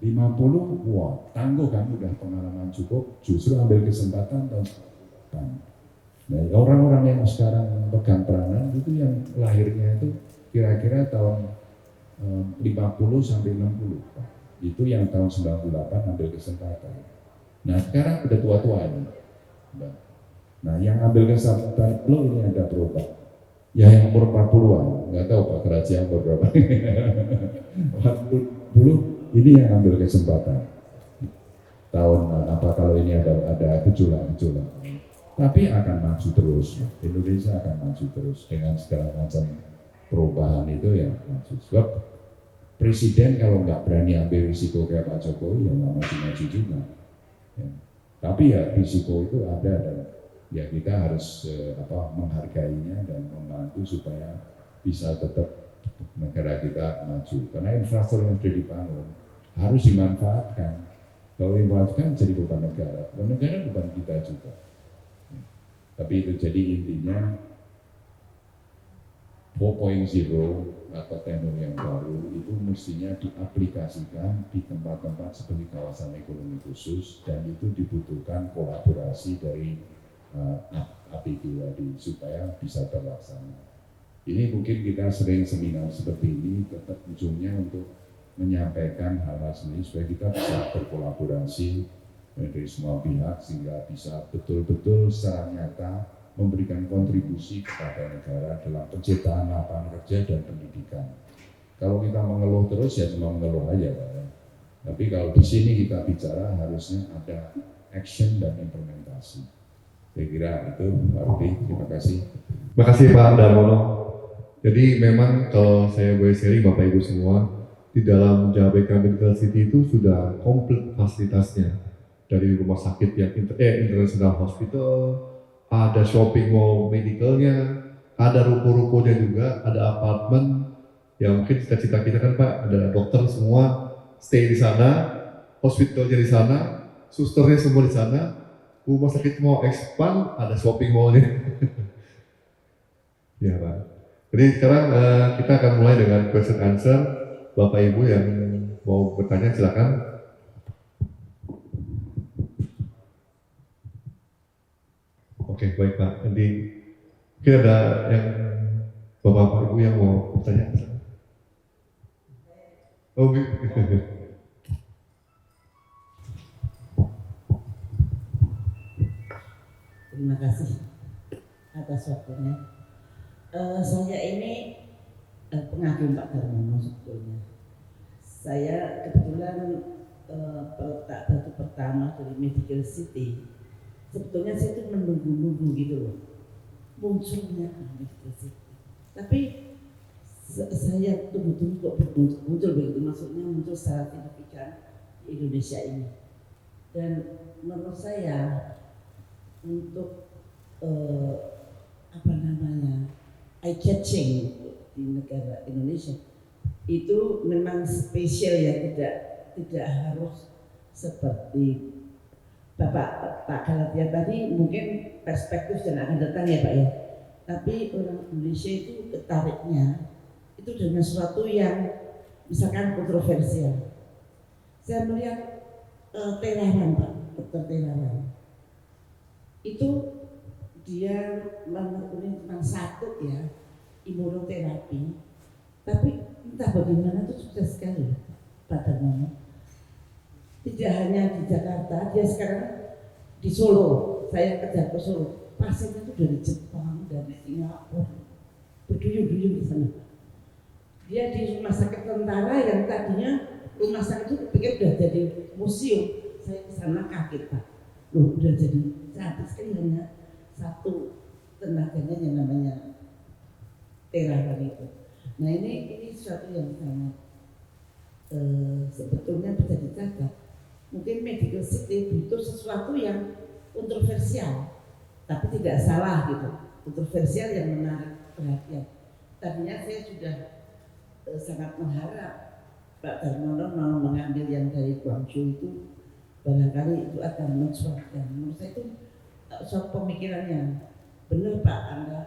50, wah tangguh kan, udah pengalaman cukup, justru ambil kesempatan tahun depan. Nah, orang-orang yang sekarang pegang peranan itu yang lahirnya itu kira-kira tahun 50 sampai 60. Pak. Itu yang tahun 98 ambil kesempatan. Nah, sekarang udah tua-tua ini. Nah, yang ambil kesempatan lo ini ada berubah. Ya yang umur 40-an, nggak tahu Pak Kerajaan umur berapa. 40 ini yang ambil kesempatan. Tahun apa kalau ini ada gejolak-gejolak. Tapi akan maju terus. Indonesia akan maju terus dengan segala macam perubahan itu ya maju. Sebab presiden kalau nggak berani ambil risiko kayak Pak Jokowi ya nggak maju-maju juga. Ya. Tapi ya risiko itu ada dan ya kita harus menghargainya dan membantu supaya bisa tetap negara kita maju. Karena infrastruktur yang sudah dibangun harus dimanfaatkan. Kalau dimanfaatkan jadi beban negara. Beban negara beban kita juga. Tapi itu jadi intinya 4.0 atau teknologi yang baru itu mestinya diaplikasikan di tempat-tempat seperti kawasan ekonomi khusus dan itu dibutuhkan kolaborasi dari APD tadi supaya bisa terlaksana. Ini mungkin kita sering seminar seperti ini tetap ujungnya untuk menyampaikan hal-hal ini supaya kita bisa berkolaborasi dari semua pihak sehingga bisa betul-betul secara nyata memberikan kontribusi kepada negara dalam penciptaan lapangan kerja dan pendidikan. Kalau kita mengeluh terus ya cuma mengeluh aja Pak. Tapi kalau di sini kita bicara harusnya ada action dan implementasi. Saya kira itu Pak Rudi, terima kasih. Terima kasih Pak Darmono. Jadi memang kalau saya boleh sharing Bapak Ibu semua, di dalam Jabeka Medical City itu sudah komplit fasilitasnya. Dari rumah sakit yang international hospital, ada shopping mall medicalnya, ada ruko-rukonya juga, ada apartemen. Ya mungkin cita-cita kita kan Pak, ada dokter semua stay di sana, hospitalnya di sana, susternya semua di sana. Rumah sakit mau expand, ada shopping mallnya. Ya Pak. Jadi sekarang kita akan mulai dengan question answer. Bapak Ibu yang mau bertanya silakan. Oke, baik Pak. Jadi mungkin ada yang Bapak Ibu yang mau bertanya. Oh, terima kasih atas waktunya. Saya ini pengagum Pak Darmono sebetulnya. Saya kebetulan peletak batu pertama dari Medical City. Sebetulnya saya itu menunggu-nunggu gitu loh munculnya Medical City. Tapi saya tunggu-tunggu kok muncul begitu, maksudnya muncul secara signifikan di Indonesia ini. Dan menurut saya untuk eye catching di negara Indonesia itu memang spesial ya, tidak harus seperti Pak Galatian tadi, mungkin perspektif dan akan datang ya Pak ya. Tapi orang Indonesia itu ketariknya itu dengan sesuatu yang misalkan kontroversial. Saya melihat Terawan Pak, Dr. Terawan itu dia menekuni cuma satu ya, imunoterapi, tapi entah bagaimana itu sukses sekali Pak Darmono. Tidak hanya di Jakarta, dia sekarang di Solo. Saya kerja ke Solo, pasiennya itu dari Jepang, dari Singapura, berduyun-duyun di sana. Dia di rumah sakit tentara yang tadinya rumah sakit itu pikir udah jadi museum. Saya ke sana kaget Pak. Loh udah jadi cantik sekali, hanya satu tenaganya yang namanya terawan itu. Nah ini sesuatu yang sangat sebetulnya bisa dicatat. Mungkin medical city butuh sesuatu yang kontroversial, tapi tidak salah gitu. Kontroversial yang menarik perhatian. Tadinya saya sudah sangat mengharap Pak Darmono mau mengambil yang dari Guangzhou itu, barangkali itu akan mensuarakan. Menurut saya itu suatu pemikiran yang benar Pak, Anda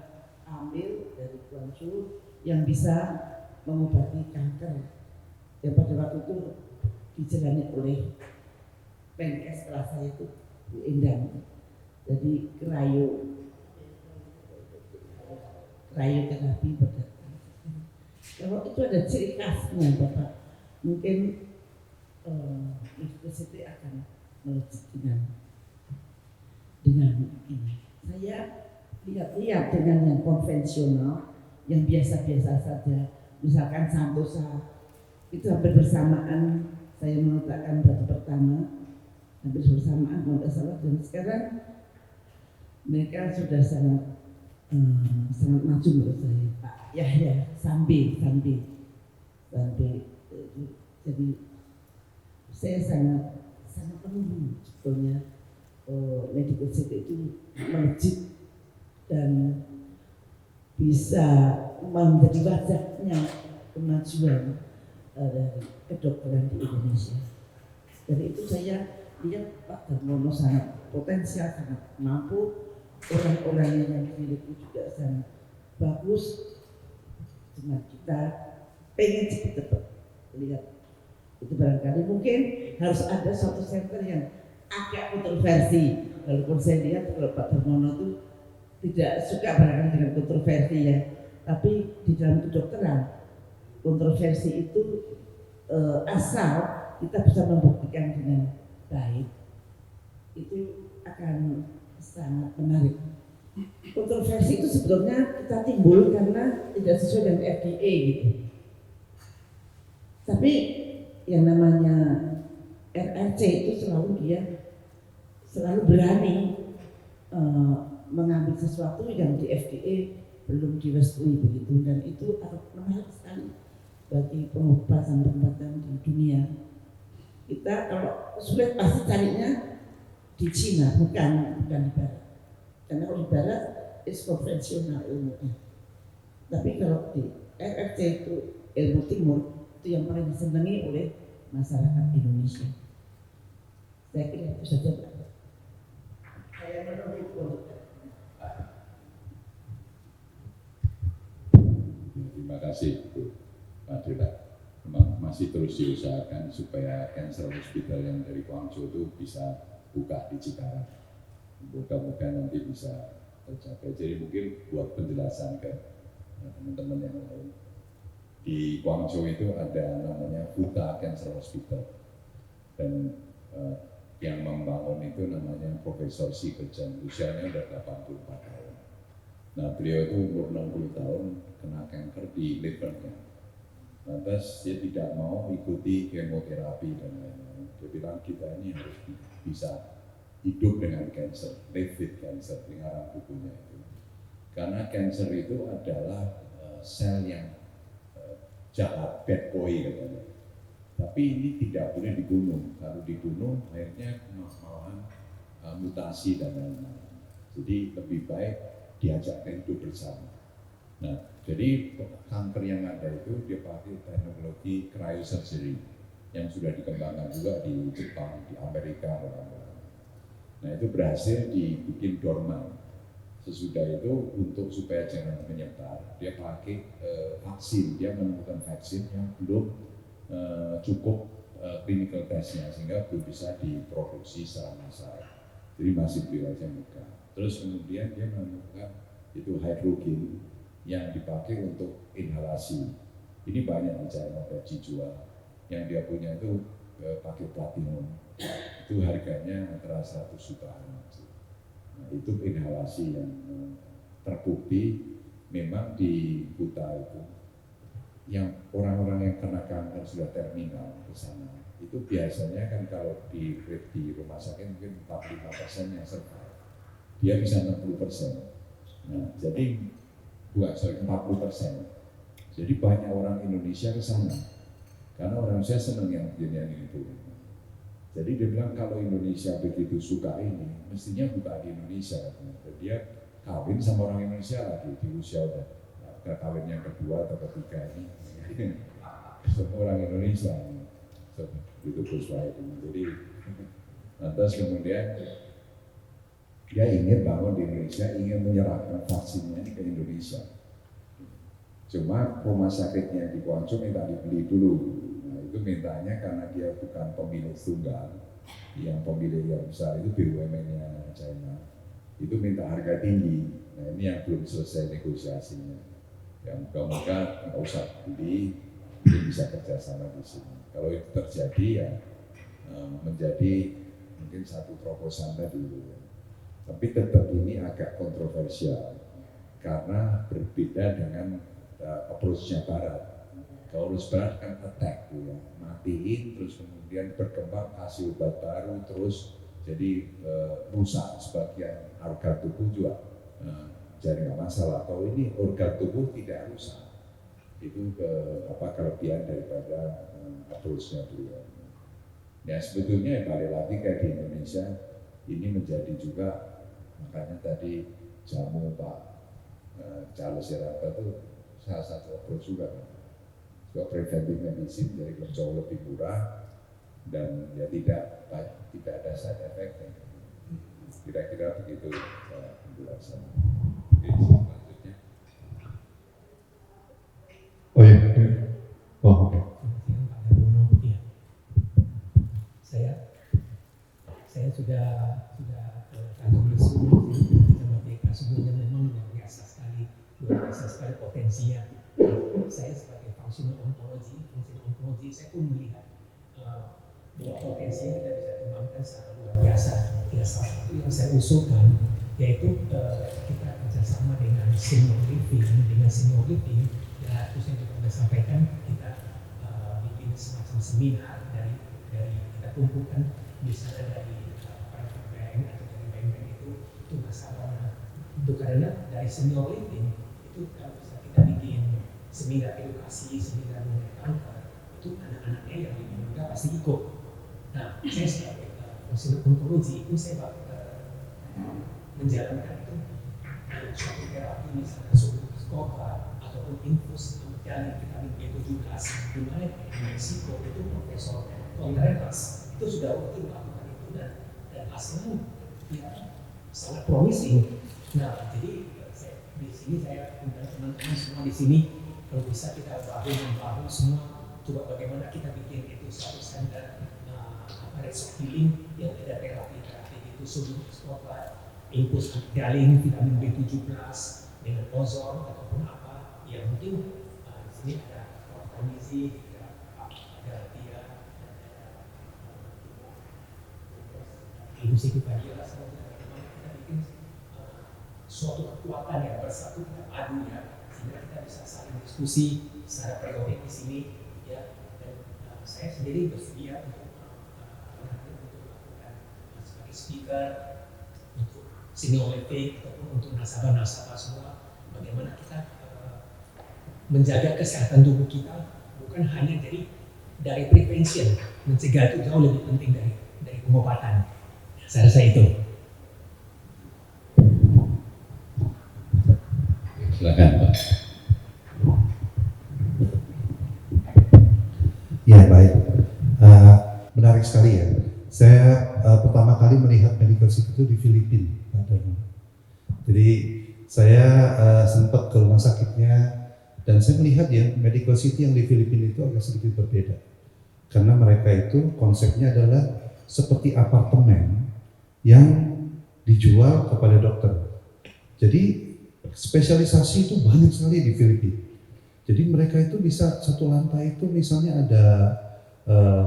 ambil dari Guangzhou yang bisa mengobati kanker yang pada waktu itu dijalani oleh Menkes kelas saya itu Bu Endang. Jadi kerayu terapi pada kalau itu ada ciri khasnya Bapak, mungkin universitas akan melejit dengan ini. Saya lihat dengan yang konvensional, yang biasa-biasa saja, misalkan Santosa itu hampir bersamaan saya meletakkan batu pertama, hampir bersamaan kalau tidak salah, dan sekarang mereka sudah sangat maju menurut saya. Pak Yahya Sambe. Jadi saya sangat menunggu sebetulnya medical city itu melejit dan bisa menjadi wajahnya kemajuan dari kedokteran di Indonesia. Dari itu saya lihat Pak Darmono sangat potensial, sangat mampu, orang-orangnya yang dimiliki juga sangat bagus. Cuma kita pengen cepat-cepat lihat itu, barangkali mungkin harus ada suatu center yang agak kontroversi. Walaupun saya lihat kalau Pak Darmono itu tidak suka barangkali dengan kontroversi ya, tapi di dalam kedokteran kontroversi itu asal kita bisa membuktikan dengan baik, itu akan sangat menarik. Kontroversi itu sebetulnya kita timbul karena tidak sesuai dengan FDA gitu. Tapi yang namanya RRC itu selalu berani mengambil sesuatu yang di FDA belum direstui begitu, dan itu menarik sekali bagi pengobatan di dunia. Kita kalau sulit pasti carinya di Cina, bukan di Barat. Karena kalau di Barat is konvensional ilmunya. Tapi kalau di RRC itu ilmu timur, itu yang paling disenangi oleh masyarakat Indonesia. Saya kira itu saja Pak. Saya menunggu untuk Terima kasih Bu Madela. Memang masih terus diusahakan supaya cancer hospital yang dari Guangzhou itu bisa buka di Cikarang. Mudah-mudahan nanti bisa tercapai. Jadi mungkin buat penjelasan ke teman-teman yang lain, di Guangzhou itu ada namanya Futa Cancer Hospital, dan yang membangun itu namanya Profesor Xi Keqiang, usianya udah 84 tahun. Nah beliau itu umur 60 tahun kena kanker di livernya. Lantas dia tidak mau ikuti kemoterapi dan lain-lain. Dia bilang kita ini harus bisa hidup dengan cancer, live with cancer, pengarang bukunya itu. Karena cancer itu adalah sel yang jahat, bad boy katanya. Tapi ini tidak boleh dibunuh. Kalau dibunuh akhirnya malahan mutasi dan lain-lain. Jadi lebih baik diajak hidup bersama. Nah, jadi kanker yang ada itu dia pakai teknologi cryosurgery yang sudah dikembangkan juga di Jepang, di Amerika, nah itu berhasil dibikin dorman. Sesudah itu untuk supaya jangan menyebar, dia pakai vaksin. Dia menemukan vaksin yang belum cukup clinical testnya, sehingga belum bisa diproduksi secara massal. Jadi masih beli aja muka. Terus kemudian dia menemukan itu hydrogen yang dipakai untuk inhalasi. Ini banyak di China, ada Jijua yang dia punya itu pakai platinum. Itu harganya antara 100 jutaan. Nah, itu inhalasi yang terbukti memang di Kuta itu yang orang-orang yang kena kanker sudah terminal ke sana, itu biasanya kan kalau di rumah sakit mungkin 45% yang survive, dia bisa 60%. Nah, jadi 40%. Jadi banyak orang Indonesia ke sana, karena orang Indonesia senang yang beginian itu. Jadi dia bilang kalau Indonesia begitu suka ini, mestinya buka di Indonesia. Jadi dia kawin sama orang Indonesia lagi di usia udah kawin yang kedua atau ketiga ini, semua orang Indonesia. Itu Puspa itu. Jadi lantas kemudian dia ingin bangun di Indonesia, ingin menyerahkan vaksinnya ini ke Indonesia. Cuma rumah sakitnya di Guangzhou minta dibeli dulu. Nah itu mintanya karena dia bukan pemilik tunggal, yang pemilik yang besar itu BUMN-nya China, itu minta harga tinggi. Nah ini yang belum selesai negosiasinya. Yang moga-moga nggak usah beli, mungkin bisa kerjasama di sini. Kalau itu terjadi ya menjadi mungkin satu terobosan tadi. Tapi tetap ini agak kontroversial karena berbeda dengan approach-nya Barat. Kalau Barat kan attack, ya, matiin terus kemudian berkembang kasih obat baru terus jadi rusak sebagian organ tubuh juga jadi nggak masalah. Kalau ini organ tubuh tidak rusak, itu kelebihan daripada approach-nya beliau. Ya sebetulnya balik lagi kayak di Indonesia ini menjadi juga, makanya tadi jamu Pak Charles Sirata itu salah satu approach juga preventive medicine, jadi jauh lebih murah dan ya tidak ada side effect. Kira-kira begitu penjelasan. Oke, selanjutnya. Oh iya, oh oke. Saya sudah tulis sama mereka, sebenarnya memang luar biasa sekali potensinya. Saya sebagai functional oncology, saya pun melihat bahwa potensi kita bisa kembangkan sangat luar biasa. Ya, salah satu yang saya usulkan yaitu kita kerjasama dengan senior living, ya terus yang juga sampaikan kita bikin semacam seminar dari kita kumpulkan misalnya dari private bank atau dari bank-bank itu masalahnya. Itu karena dari senior living itu kalau bisa kita bikin seminar edukasi, seminar mengenai kanker, itu anak-anaknya yang lebih muda pasti ikut. Nah, saya sebagai konselor onkologi itu saya menjalankan itu suatu terapi misalnya obat ataupun infus untuk jalan vitamin B17 di mana di Meksiko itu Profesor Contreras itu sudah rutin melakukan itu dan hasilnya ya sangat promising. Nah, jadi di sini saya undang teman-teman semua di sini, kalau bisa kita bahu-membahu semua, coba bagaimana kita bikin itu satu standar resep healing yang ada terapi itu sebelum obat infus galin vitamin B17 dengan ozon ataupun apa yang mungkin di sini ada protamizin, ada dia ilusi kita jelas kita bikin suatu kekuatan yang bersatu dan adu ya, sehingga kita bisa saling diskusi secara periodik di sini ya. Dan saya sendiri bersedia untuk melakukan sebagai speaker untuk senior living ataupun untuk nasabah-nasabah semua, bagaimana kita menjaga kesehatan tubuh kita bukan hanya dari prevention, mencegah itu jauh lebih penting dari pengobatan. Saya rasa itu. Silakan Pak. Ya baik, menarik sekali ya. Saya pertama kali melihat medical city itu di Filipina, Pak Darmo. Jadi saya sempat ke rumah sakitnya dan saya melihat ya medical city yang di Filipina itu agak sedikit berbeda. Karena mereka itu konsepnya adalah seperti apartemen yang dijual kepada dokter. Jadi spesialisasi itu banyak sekali di Filipina. Jadi mereka itu bisa satu lantai itu misalnya ada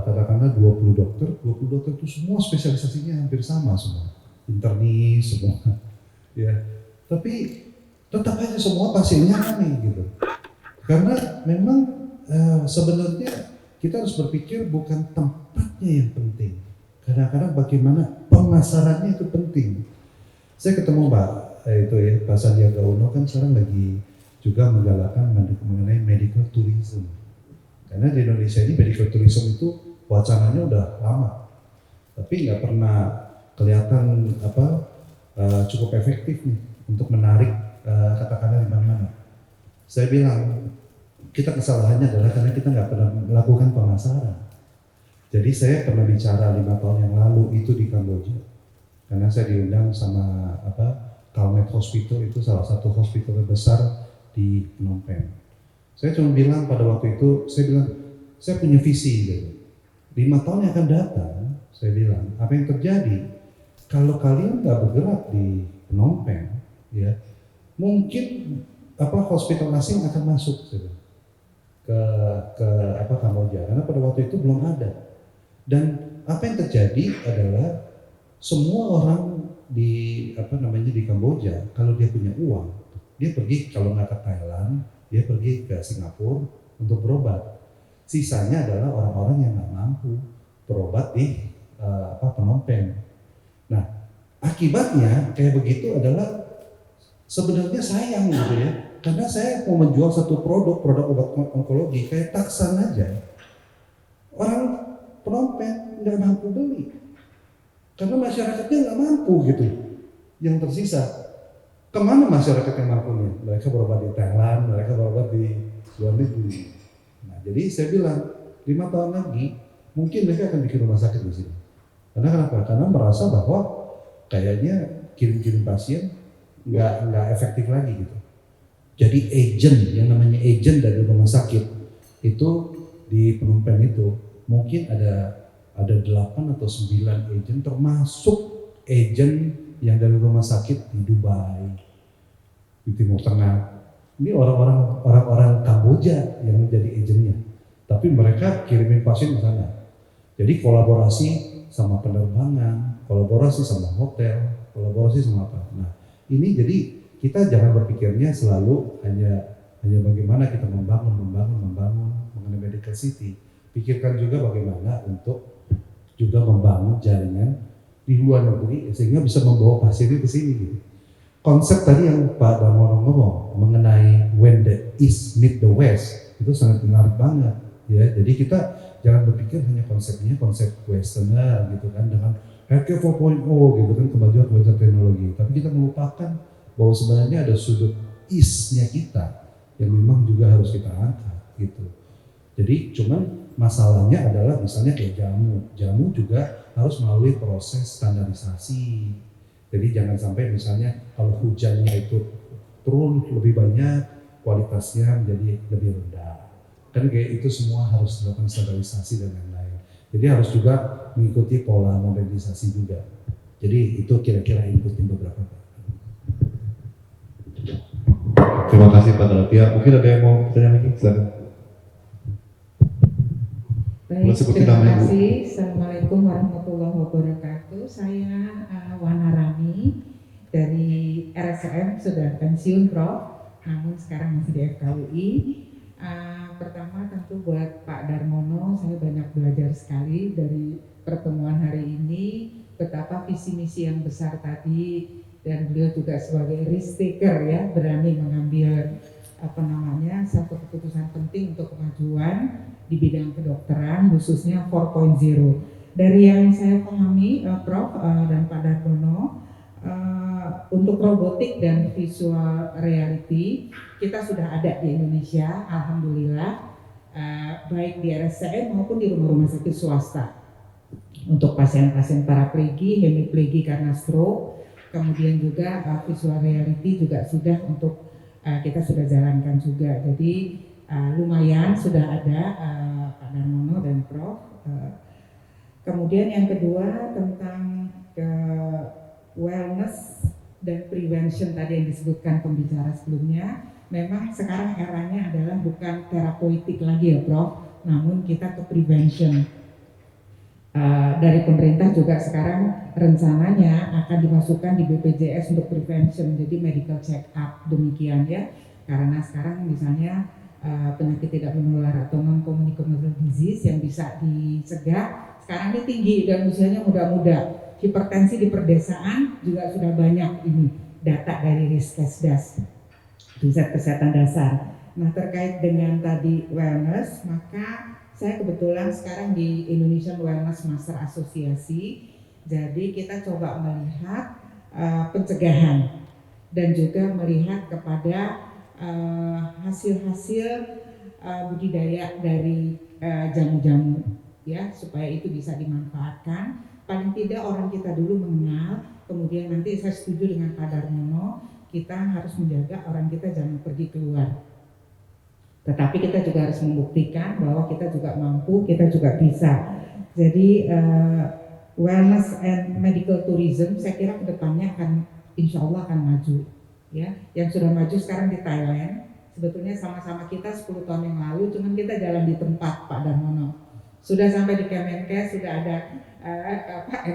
katakanlah 20 dokter itu semua spesialisasinya hampir sama semua. Internis semua. Ya. Tapi tetap aja semua pasiennya aneh gitu. Karena memang sebenarnya kita harus berpikir bukan tempatnya yang penting. Kadang-kadang bagaimana pemasarannya itu penting. Saya ketemu Pak Sandiaga Uno kan sekarang lagi juga menggalakkan mengenai medical tourism. Karena di Indonesia ini medical tourism itu wacananya udah lama, tapi nggak pernah kelihatan cukup efektif nih untuk menarik katakanlah di mana-mana. Saya bilang kita kesalahannya adalah karena kita nggak pernah melakukan pemasaran. Jadi saya pernah bicara 5 tahun yang lalu itu di Kamboja, karena saya diundang sama Calmet Hospital, itu salah satu hospital terbesar di Phnom Penh. Saya cuma bilang pada waktu itu, saya punya visi gitu. 5 tahun yang akan datang, saya bilang, apa yang terjadi kalau kalian nggak bergerak di Phnom Penh, ya mungkin hospital asing akan masuk gitu, ke Kamboja, karena pada waktu itu belum ada. Dan apa yang terjadi adalah semua orang di Kamboja, kalau dia punya uang, dia pergi, kalau nggak ke Thailand, dia pergi ke Singapura untuk berobat. Sisanya adalah orang-orang yang nggak mampu berobat di Phnom Penh. Nah, akibatnya kayak begitu adalah sebenarnya sayang gitu ya, karena saya mau menjual satu produk obat onkologi kayak Taksan aja, orang Phnom Penh nggak mampu beli karena masyarakatnya nggak mampu gitu. Yang tersisa kemana masyarakat yang mampunya? Mereka berobat di Thailand, mereka berobat di luar negeri. Nah, jadi saya bilang 5 tahun lagi mungkin mereka akan bikin rumah sakit di sini. Karena kenapa? Karena merasa bahwa kayaknya kirim-kirim pasien nggak efektif lagi gitu. Jadi yang namanya agent dari rumah sakit itu di Phnom Penh itu mungkin ada 8 atau 9 agent, termasuk agent yang dari rumah sakit di Dubai, di Timur Tengah. Ini orang-orang Kamboja yang menjadi agentnya, tapi mereka kirimin pasien ke sana. Jadi kolaborasi sama penerbangan, kolaborasi sama hotel, kolaborasi sama apa. Nah, ini jadi kita jangan berpikirnya selalu hanya bagaimana kita membangun mengenai medical city. Pikirkan juga bagaimana untuk juga membangun jaringan di luar negeri sehingga bisa membawa pasien ke sini gitu. Konsep tadi yang Pak Darmono ngomong mengenai when the East meet the West itu sangat menarik banget ya. Jadi kita jangan berpikir hanya konsep westerner gitu kan, dengan healthcare 4.0 gitu kan, kemajuan teknologi, tapi kita melupakan bahwa sebenarnya ada sudut East-nya kita yang memang juga harus kita angkat gitu. Jadi cuman masalahnya adalah misalnya kayak jamu juga harus melalui proses standarisasi. Jadi jangan sampai misalnya kalau hujannya itu turun lebih banyak, kualitasnya menjadi lebih rendah. Kan kayak itu semua harus dilakukan standarisasi dan lain-lain. Jadi harus juga mengikuti pola modernisasi juga. Jadi itu kira-kira inputin beberapa. Terima kasih Pak Dalatia. Mungkin ada yang mau bertanya lagi? Silakan. Baik, terima kasih. Assalamualaikum warahmatullahi wabarakatuh. Saya Wana Rani dari RSCM, sudah pensiun Prof, namun sekarang masih di FKUI. Pertama tentu buat Pak Darmono, saya banyak belajar sekali dari pertemuan hari ini, betapa visi misi yang besar tadi, dan beliau juga sebagai risk taker ya, berani mengambil satu keputusan penting untuk kemajuan di bidang kedokteran, khususnya 4.0. Dari yang saya pahami, Prof dan Pak Darmono, untuk robotik dan visual reality kita sudah ada di Indonesia, alhamdulillah, baik di RSCM maupun di rumah-rumah sakit swasta. Untuk pasien-pasien paraplegi, hemiplegi karena stroke, kemudian juga visual reality juga sudah untuk kita sudah jalankan juga. Jadi lumayan sudah ada Pak Darmono dan Prof. Kemudian yang kedua tentang wellness dan prevention tadi yang disebutkan pembicara sebelumnya, memang sekarang eranya adalah bukan terapeutik lagi ya Prof, namun kita ke prevention. Dari pemerintah juga sekarang rencananya akan dimasukkan di BPJS untuk prevention, jadi medical check up demikian ya, karena sekarang misalnya penyakit tidak menular atau non-communicable disease yang bisa dicegah sekarang ini tinggi dan usianya muda-muda. Hipertensi di perdesaan juga sudah banyak ini data dari Riskesdas, Riset Kesehatan Dasar. Nah, terkait dengan tadi wellness, maka saya kebetulan sekarang di Indonesian Wellness Master Associasi. Jadi kita coba melihat pencegahan dan juga melihat kepada hasil-hasil budidaya dari jamu-jamu ya, supaya itu bisa dimanfaatkan. Paling tidak orang kita dulu mengenal, kemudian nanti saya setuju dengan Pak Darmono, kita harus menjaga orang kita jangan pergi keluar. Tetapi kita juga harus membuktikan bahwa kita juga mampu, kita juga bisa. Jadi wellness and medical tourism saya kira kedepannya akan insya Allah akan maju. Ya, yang sudah maju sekarang di Thailand, sebetulnya sama-sama kita 10 tahun yang lalu, cuman kita jalan di tempat Pak Darmono. Sudah sampai di Kemenkes, sudah ada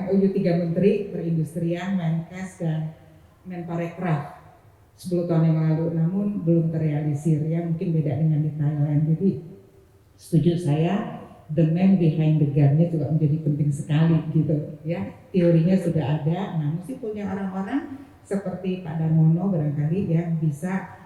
MOU 3 Menteri Perindustrian, Menkes dan Menparekraf 10 tahun yang lalu, namun belum terrealisir ya, mungkin beda dengan di Thailand. Jadi setuju saya, the man behind the gun-nya juga menjadi penting sekali gitu ya. Teorinya sudah ada, nah mesti punya orang-orang seperti Pak Darmono barangkali yang bisa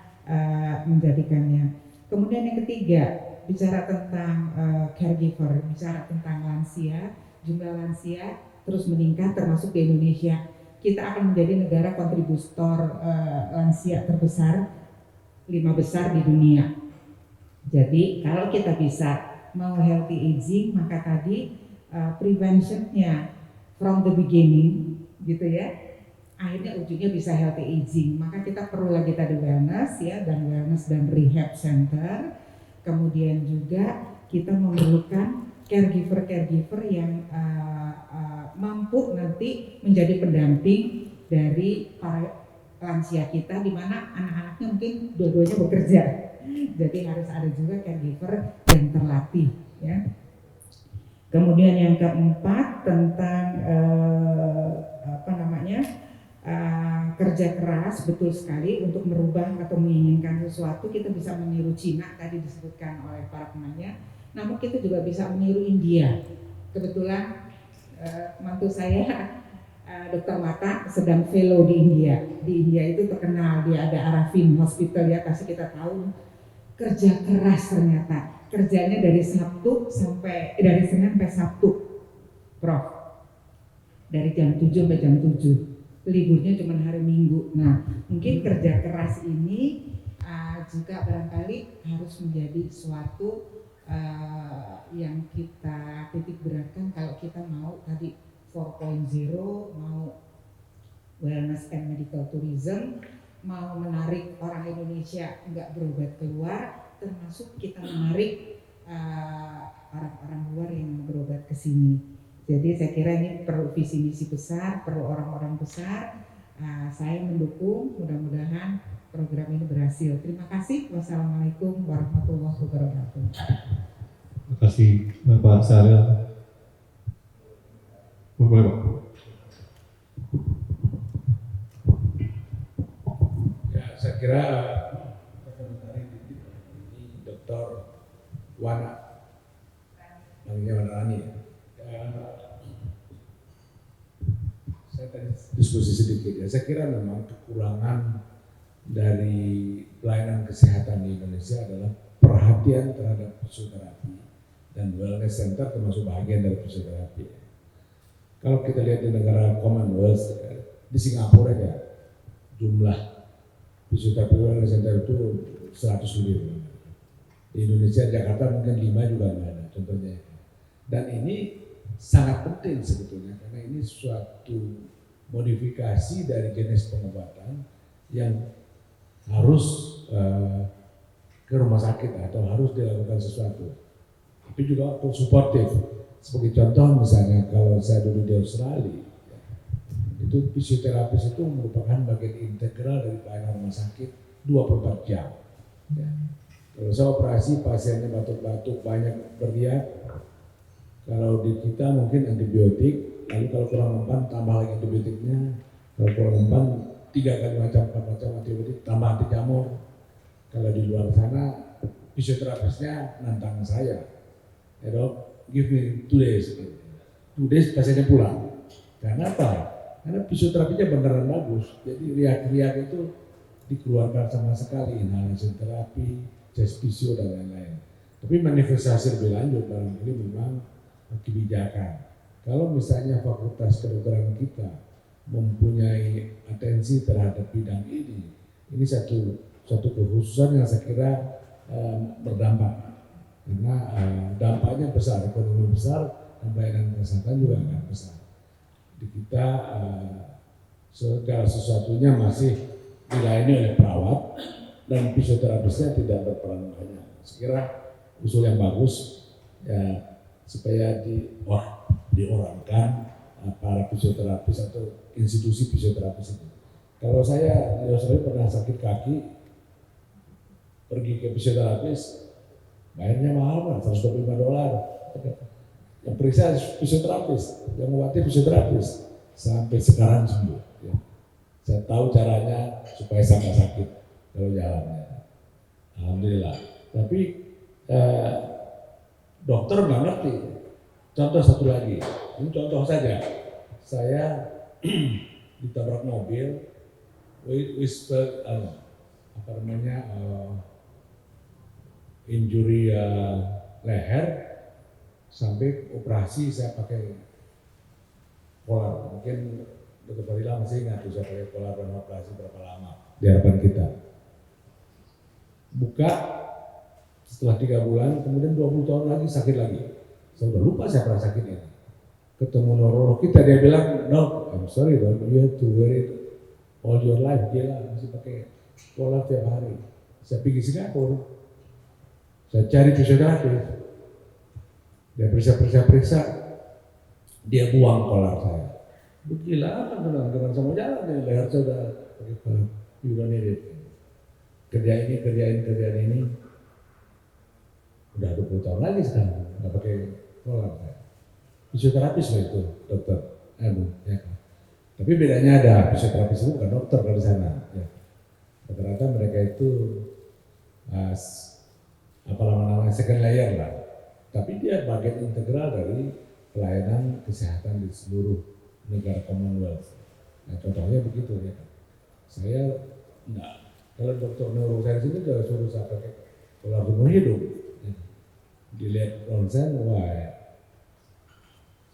menjadikannya. Kemudian yang ketiga, bicara tentang caregiver, bicara tentang lansia, jumlah lansia terus meningkat termasuk di Indonesia. Kita akan menjadi negara kontributor lansia terbesar, 5 besar di dunia. Jadi kalau kita bisa mau healthy aging, maka tadi preventionnya from the beginning gitu ya, akhirnya ujungnya bisa healthy aging. Maka kita perlu lagi tadi wellness ya, dan wellness dan rehab center. Kemudian juga kita memerlukan caregiver yang mampu nanti menjadi pendamping dari para lansia kita, di mana anak-anaknya mungkin dua-duanya bekerja. Jadi harus ada juga caregiver yang terlatih ya. Kemudian yang keempat tentang kerja keras, betul sekali, untuk merubah atau menginginkan sesuatu. Kita bisa meniru Cina, tadi disebutkan oleh para penanya, namun kita juga bisa meniru India. Kebetulan mantu saya dokter mata sedang fellow di India. Di India itu terkenal, dia ada Arafin Hospital ya, kasih kita tahu kerja keras ternyata. Kerjanya dari Senin sampai Sabtu, Prof. Dari jam 7 sampai jam 7. Liburnya cuma hari Minggu. Nah, mungkin kerja keras ini juga barangkali harus menjadi suatu yang kita titik beratkan kalau kita mau tadi 4.0, mau wellness and medical tourism, mau menarik orang Indonesia nggak berobat keluar, termasuk kita menarik orang-orang luar yang berobat ke sini. Jadi saya kira ini perlu visi misi besar, perlu orang-orang besar. Saya mendukung, mudah-mudahan program ini berhasil. Terima kasih. Wassalamualaikum warahmatullahi wabarakatuh. Terima kasih Pak Saril. Boleh Pak. Ya, saya kira ini Dr. Wana, namanya Wana Rani. Saya tadi diskusi sedikit ya. Saya kira memang kekurangan dari pelayanan kesehatan di Indonesia adalah perhatian terhadap fisioterapi, dan wellness center termasuk bagian dari fisioterapi. Kalau kita lihat di negara Commonwealth, di Singapura ya, jumlah fisioterapi wellness center itu 100 lebih. Di Indonesia, Jakarta mungkin 5 juga nggak ada contohnya. Dan ini sangat penting sebetulnya, karena ini suatu modifikasi dari jenis pengobatan yang harus ke rumah sakit atau harus dilakukan sesuatu. Tapi juga untuk suportif. Sebagai contoh misalnya kalau saya dulu di Australia, itu fisioterapis itu merupakan bagian integral dari pelayanan rumah sakit 24 jam. Ya. Kalau saya operasi, pasiennya batuk-batuk, banyak berdiat. Kalau di kita mungkin antibiotik, lalu kalau kurang mempan tambah lagi antibiotiknya, kalau kurang mempan 3 kali macam 4 macam antibiotik tambah anti jamur. Kalau di luar sana fisioterapisnya nantang saya, ya dok, give me 2 days. 2 days pasiennya pulang. Karena apa? Karena fisioterapinya beneran bagus. Jadi riak-riak itu dikeluarkan sama sekali, inhalasi terapi, chest physio dan lain-lain. Tapi manifestasi lebih lanjut barangkali memang kebijakan. Kalau misalnya fakultas kedokteran kita mempunyai atensi terhadap bidang ini satu kekhususan yang saya kira berdampak. Karena dampaknya besar, ekonomi besar, dan pelayanan kesehatan juga akan besar. Di kita segala sesuatunya masih dilayani oleh perawat dan fisioterapisnya tidak berperan banyak. Saya kira usul yang bagus ya supaya diorangkan para fisioterapis atau institusi fisioterapis itu. Kalau saya pernah sakit kaki, pergi ke fisioterapis, bayarnya mahal kan, $125. Yang periksa fisioterapis, yang mengobati fisioterapis, sampai sekarang sembuh. Ya. Saya tahu caranya supaya saya nggak sakit kalau jalannya. Alhamdulillah. Tapi dokter nggak ngerti. Contoh satu lagi, ini contoh saja. Saya ditabrak mobil, injury leher, sampai operasi saya pakai polar. Mungkin Dr. Fadila masih ingat saya pakai polar dan operasi berapa lama di hadapan kita. Buka setelah 3 bulan, kemudian 20 tahun lagi sakit lagi. Saya udah lupa saya pernah sakit ini. Ketemu neurolog kita, dia bilang, no, I'm sorry, but you have to wear it all your life. Gila, masih pakai polar tiap hari. Saya pergi Singapura, saya cari fisioterapis, dia periksa, dia buang polar saya. Gila, dengan sama jalan nih, leher saya udah pakai polar. You don't need it. Kerjaan ini, udah 20 tahun lagi sekarang, nggak pakai polar saya. Fisioterapis loh itu, dokter. Ya. Tapi bedanya ada, fisioterapis itu bukan dokter kalau di sana. Ya. Rata-rata mereka itu namanya second layer lah. Tapi dia bagian integral dari pelayanan kesehatan di seluruh negara Commonwealth. Nah contohnya begitu ya. Saya enggak. Kalau dokter neurosains ini sudah suruh saya pakai pola seumur hidup. Dilihat ronsen, wah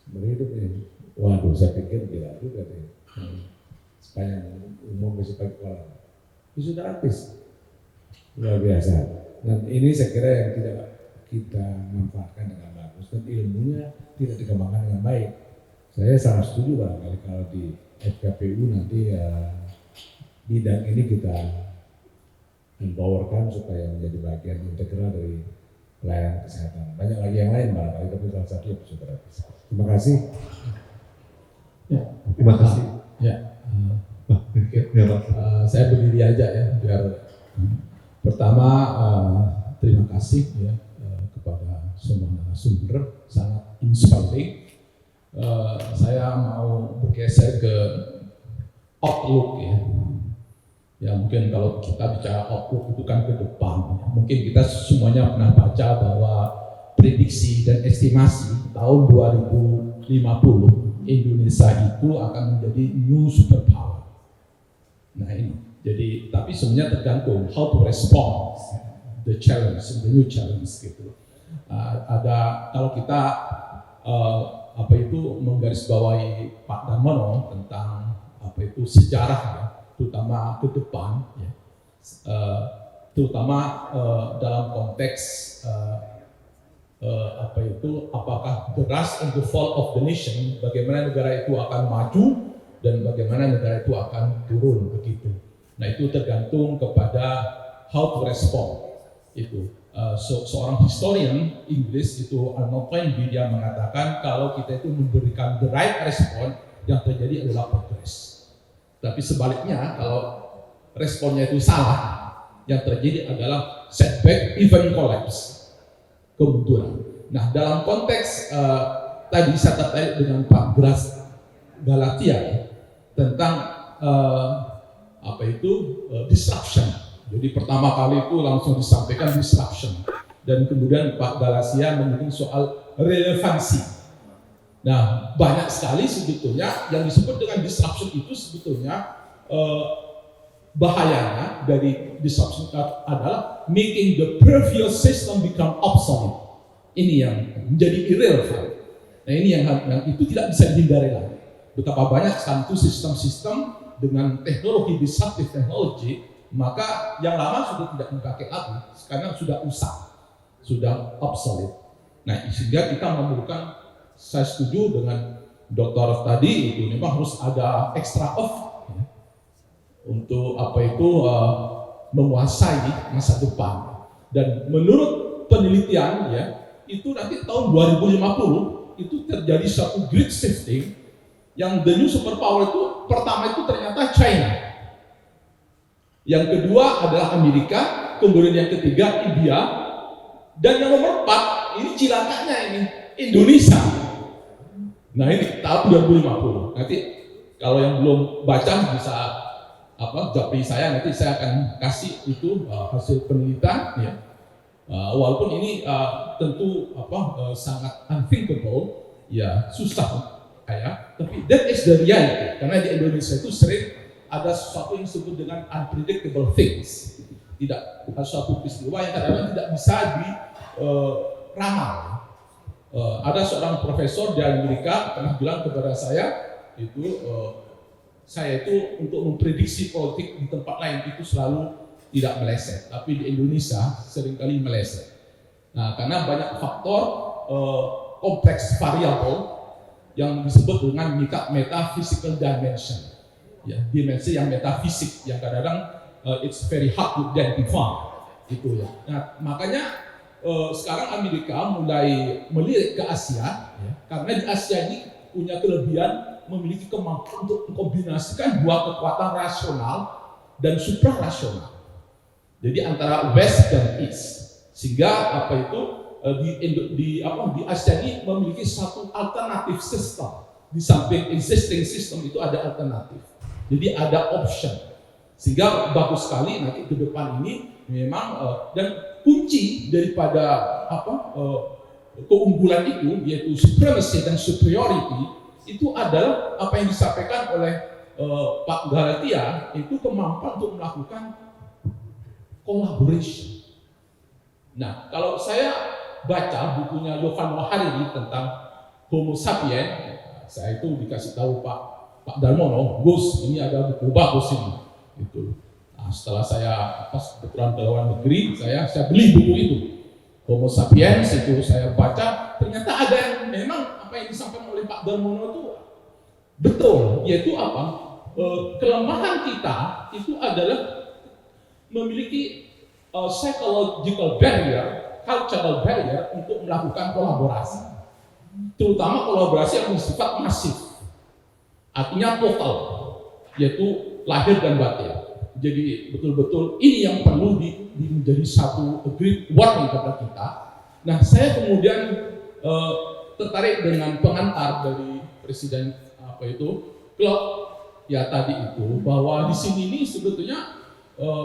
seumur hidup ini. Waduh, saya pikir gila juga deh. Sepanjang umum bisa pakai pola. Fisioterapis luar biasa. Dan ini saya kira yang tidak kita manfaatkan dengan bagus dan ilmunya tidak dikembangkan dengan baik. Saya sangat setuju barangkali kalau di FKPU nanti bidang ini kita empowerkan supaya menjadi bagian integral dari pelayanan kesehatan. Banyak lagi yang lain barangkali, tapi salah satu yang fisioterapis. Terima kasih. Ya, terima kasih. Ya, saya berdiri aja ya biar pertama terima kasih ya kepada semua narasumber, sangat inspiring. Saya mau bergeser ke outlook ya. Ya mungkin kalau kita bicara outlook itu kan ke depan. Mungkin kita semuanya pernah baca bahwa prediksi dan estimasi tahun 2050 Indonesia itu akan menjadi new superpower. Nah ini, jadi tapi sebenarnya tergantung how to respond the challenge, the new challenge gitu. Ada kalau kita menggarisbawahi Pak Darmono tentang sejarah ya, terutama ke depan ya, terutama dalam konteks apakah the rise and the fall of the nation, bagaimana negara itu akan maju dan bagaimana negara itu akan turun begitu. Nah itu tergantung kepada how to respond itu. Seorang historian Inggris itu Arnold Toynbee dia mengatakan kalau kita itu memberikan the right response yang terjadi adalah progress. Tapi sebaliknya kalau responnya itu salah, yang terjadi adalah setback, even collapse, kemunduran. Nah dalam konteks tadi saya tertarik dengan Pak Gras Galatia tentang disruption Jadi pertama kali itu langsung disampaikan disruption, dan kemudian Pak Galasia menyinggung soal relevansi. Nah, banyak sekali sebetulnya yang disebut dengan disruption itu sebetulnya bahayanya dari disruption adalah making the previous system become obsolete. Ini yang menjadi irrelevant. Nah, ini yang itu tidak bisa dihindari lagi. Betapa banyak sekarang itu sistem-sistem dengan teknologi disruptive technology, maka yang lama sudah tidak dipakai lagi, sekarang sudah usang, sudah obsolete. Nah, sehingga kita memerlukan, saya setuju dengan Dr. tadi, itu memang harus ada extra effort ya, untuk menguasai masa depan. Dan menurut penelitian ya, itu nanti tahun 2050 itu terjadi suatu grid shifting, yang the new superpower itu pertama itu ternyata China, yang kedua adalah Amerika, kemudian yang ketiga India, dan yang nomor 4 ini cilakanya ini Indonesia. Nah, ini tahun 2050. Nanti kalau yang belum baca bisa japri saya, nanti saya akan kasih itu hasil penelitian ya. Walaupun ini tentu sangat unthinkable ya, susah ya, tapi that is the reality. Karena di Indonesia itu sering ada sesuatu yang disebut dengan unpredictable things. Tidak ada suatu peristiwa yang kadang-kadang tidak bisa diramal. Ada seorang profesor di Amerika pernah bilang kepada saya itu untuk memprediksi politik di tempat lain itu selalu tidak meleset, tapi di Indonesia seringkali meleset. Nah, karena banyak faktor kompleks variabel yang disebut dengan metaphysical dimension, ya, dimensi yang metafisik yang kadang-kadang it's very hard to identify, gitu ya. Nah, makanya sekarang Amerika mulai melirik ke Asia, ya, karena di Asia ini punya kelebihan memiliki kemampuan untuk mengkombinasikan dua kekuatan rasional dan suprarasional. Jadi antara West dan East, sehingga di Asia ini memiliki satu alternatif sistem. Di samping existing system itu ada alternatif. Jadi ada option. Sehingga bagus sekali nanti ke depan ini memang dan kunci daripada keunggulan itu, yaitu supremacy dan superiority, itu adalah apa yang disampaikan oleh Pak Galatia, itu kemampuan untuk melakukan collaboration. Nah, kalau saya baca bukunya Yuval Noah Harari tentang Homo sapiens, saya itu dikasih tahu Pak Darmono, Gus, ini ada buku bagus ini. Gitu. Nah, setelah saya kebetulan ke luar negeri, saya beli buku itu, Homo sapiens, itu saya baca, ternyata ada yang memang apa yang disampaikan oleh Pak Darmono itu betul, yaitu kelemahan kita itu adalah memiliki psychological barrier, cultural barrier untuk melakukan kolaborasi, terutama kolaborasi yang bersifat masif, artinya total, yaitu lahir dan batin. Jadi betul-betul ini yang perlu menjadi satu great warning kepada kita. Nah, saya kemudian tertarik dengan pengantar dari Presiden Klopp ya tadi itu, bahwa di sini ini sebetulnya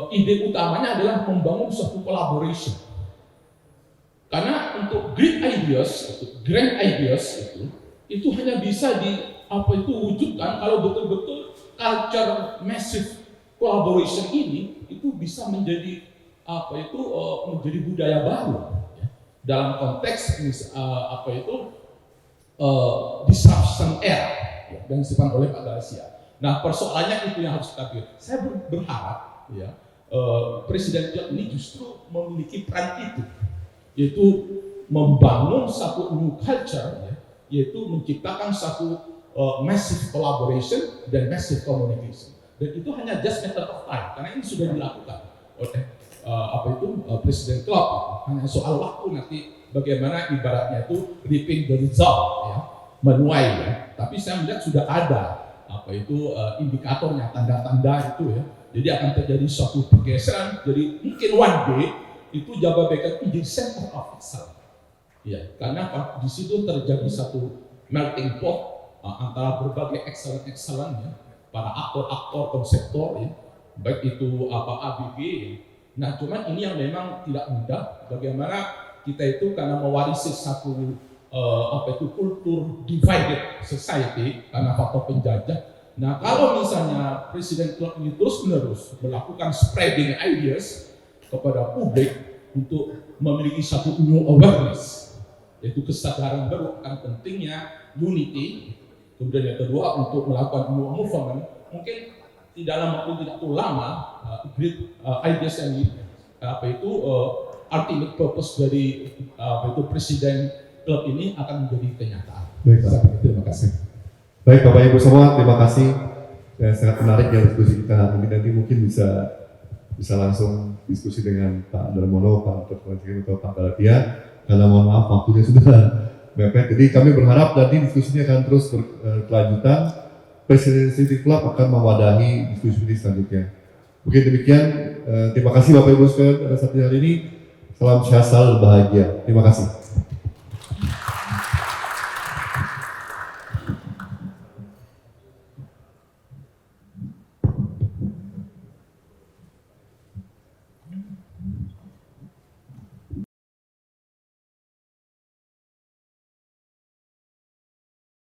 ide utamanya adalah membangun suatu collaboration. Karena untuk great ideas, grand ideas itu hanya bisa wujudkan kalau betul-betul culture massive collaboration ini itu bisa menjadi menjadi budaya baru ya, dalam konteks disruption era ya, dan disebutkan oleh Pak Galasia. Nah, persoalannya itu yang harus kita pilih. Saya berharap ya Presiden Klopp ini justru memiliki peran itu, yaitu membangun satu new culture ya, yaitu menciptakan satu massive collaboration dan massive communication. Dan itu hanya just matter of time, karena ini sudah dilakukan oleh Presiden Klopp. Hanya soal waktu nanti bagaimana ibaratnya itu reaping the result ya, menuai ya. Tapi saya melihat sudah ada indikatornya, tanda-tanda itu ya. Jadi akan terjadi suatu pergeseran. Jadi mungkin one day itu Jababeka menjadi center of excellence. Ya, karena di situ terjadi satu melting pot antara berbagai excellent ya, para aktor-aktor konseptor ya, baik itu ABG Nah, cuman ini yang memang tidak mudah. Bagaimana kita itu karena mewarisi satu kultur divided society karena faktor penjajah. Nah, kalau misalnya Presiden klub ini terus-menerus melakukan spreading ideas kepada publik untuk memiliki satu new awareness, yaitu kesadaran baru akan pentingnya unity. Kemudian yang kedua untuk melakukan new movement, mungkin di dalam waktu tidak terlalu lama, great ideas yang ultimate purpose dari Presiden klub ini akan menjadi kenyataan. Baik, terima kasih. Baik Bapak Ibu semua, terima kasih. Sangat menarik ya diskusi kita hari ini. Nanti mungkin bisa langsung diskusi dengan Pak Darmono, Pak Terpelajari atau Pak Galatia. Karena mohon maaf waktunya sudah mepet. Jadi kami berharap nanti diskusinya akan terus berkelanjutan. Presidency Club akan mewadahi diskusi selanjutnya. Mungkin demikian. Terima kasih Bapak Ibu sekalian pada saat hari ini. Salam sehat selalu, bahagia. Terima kasih.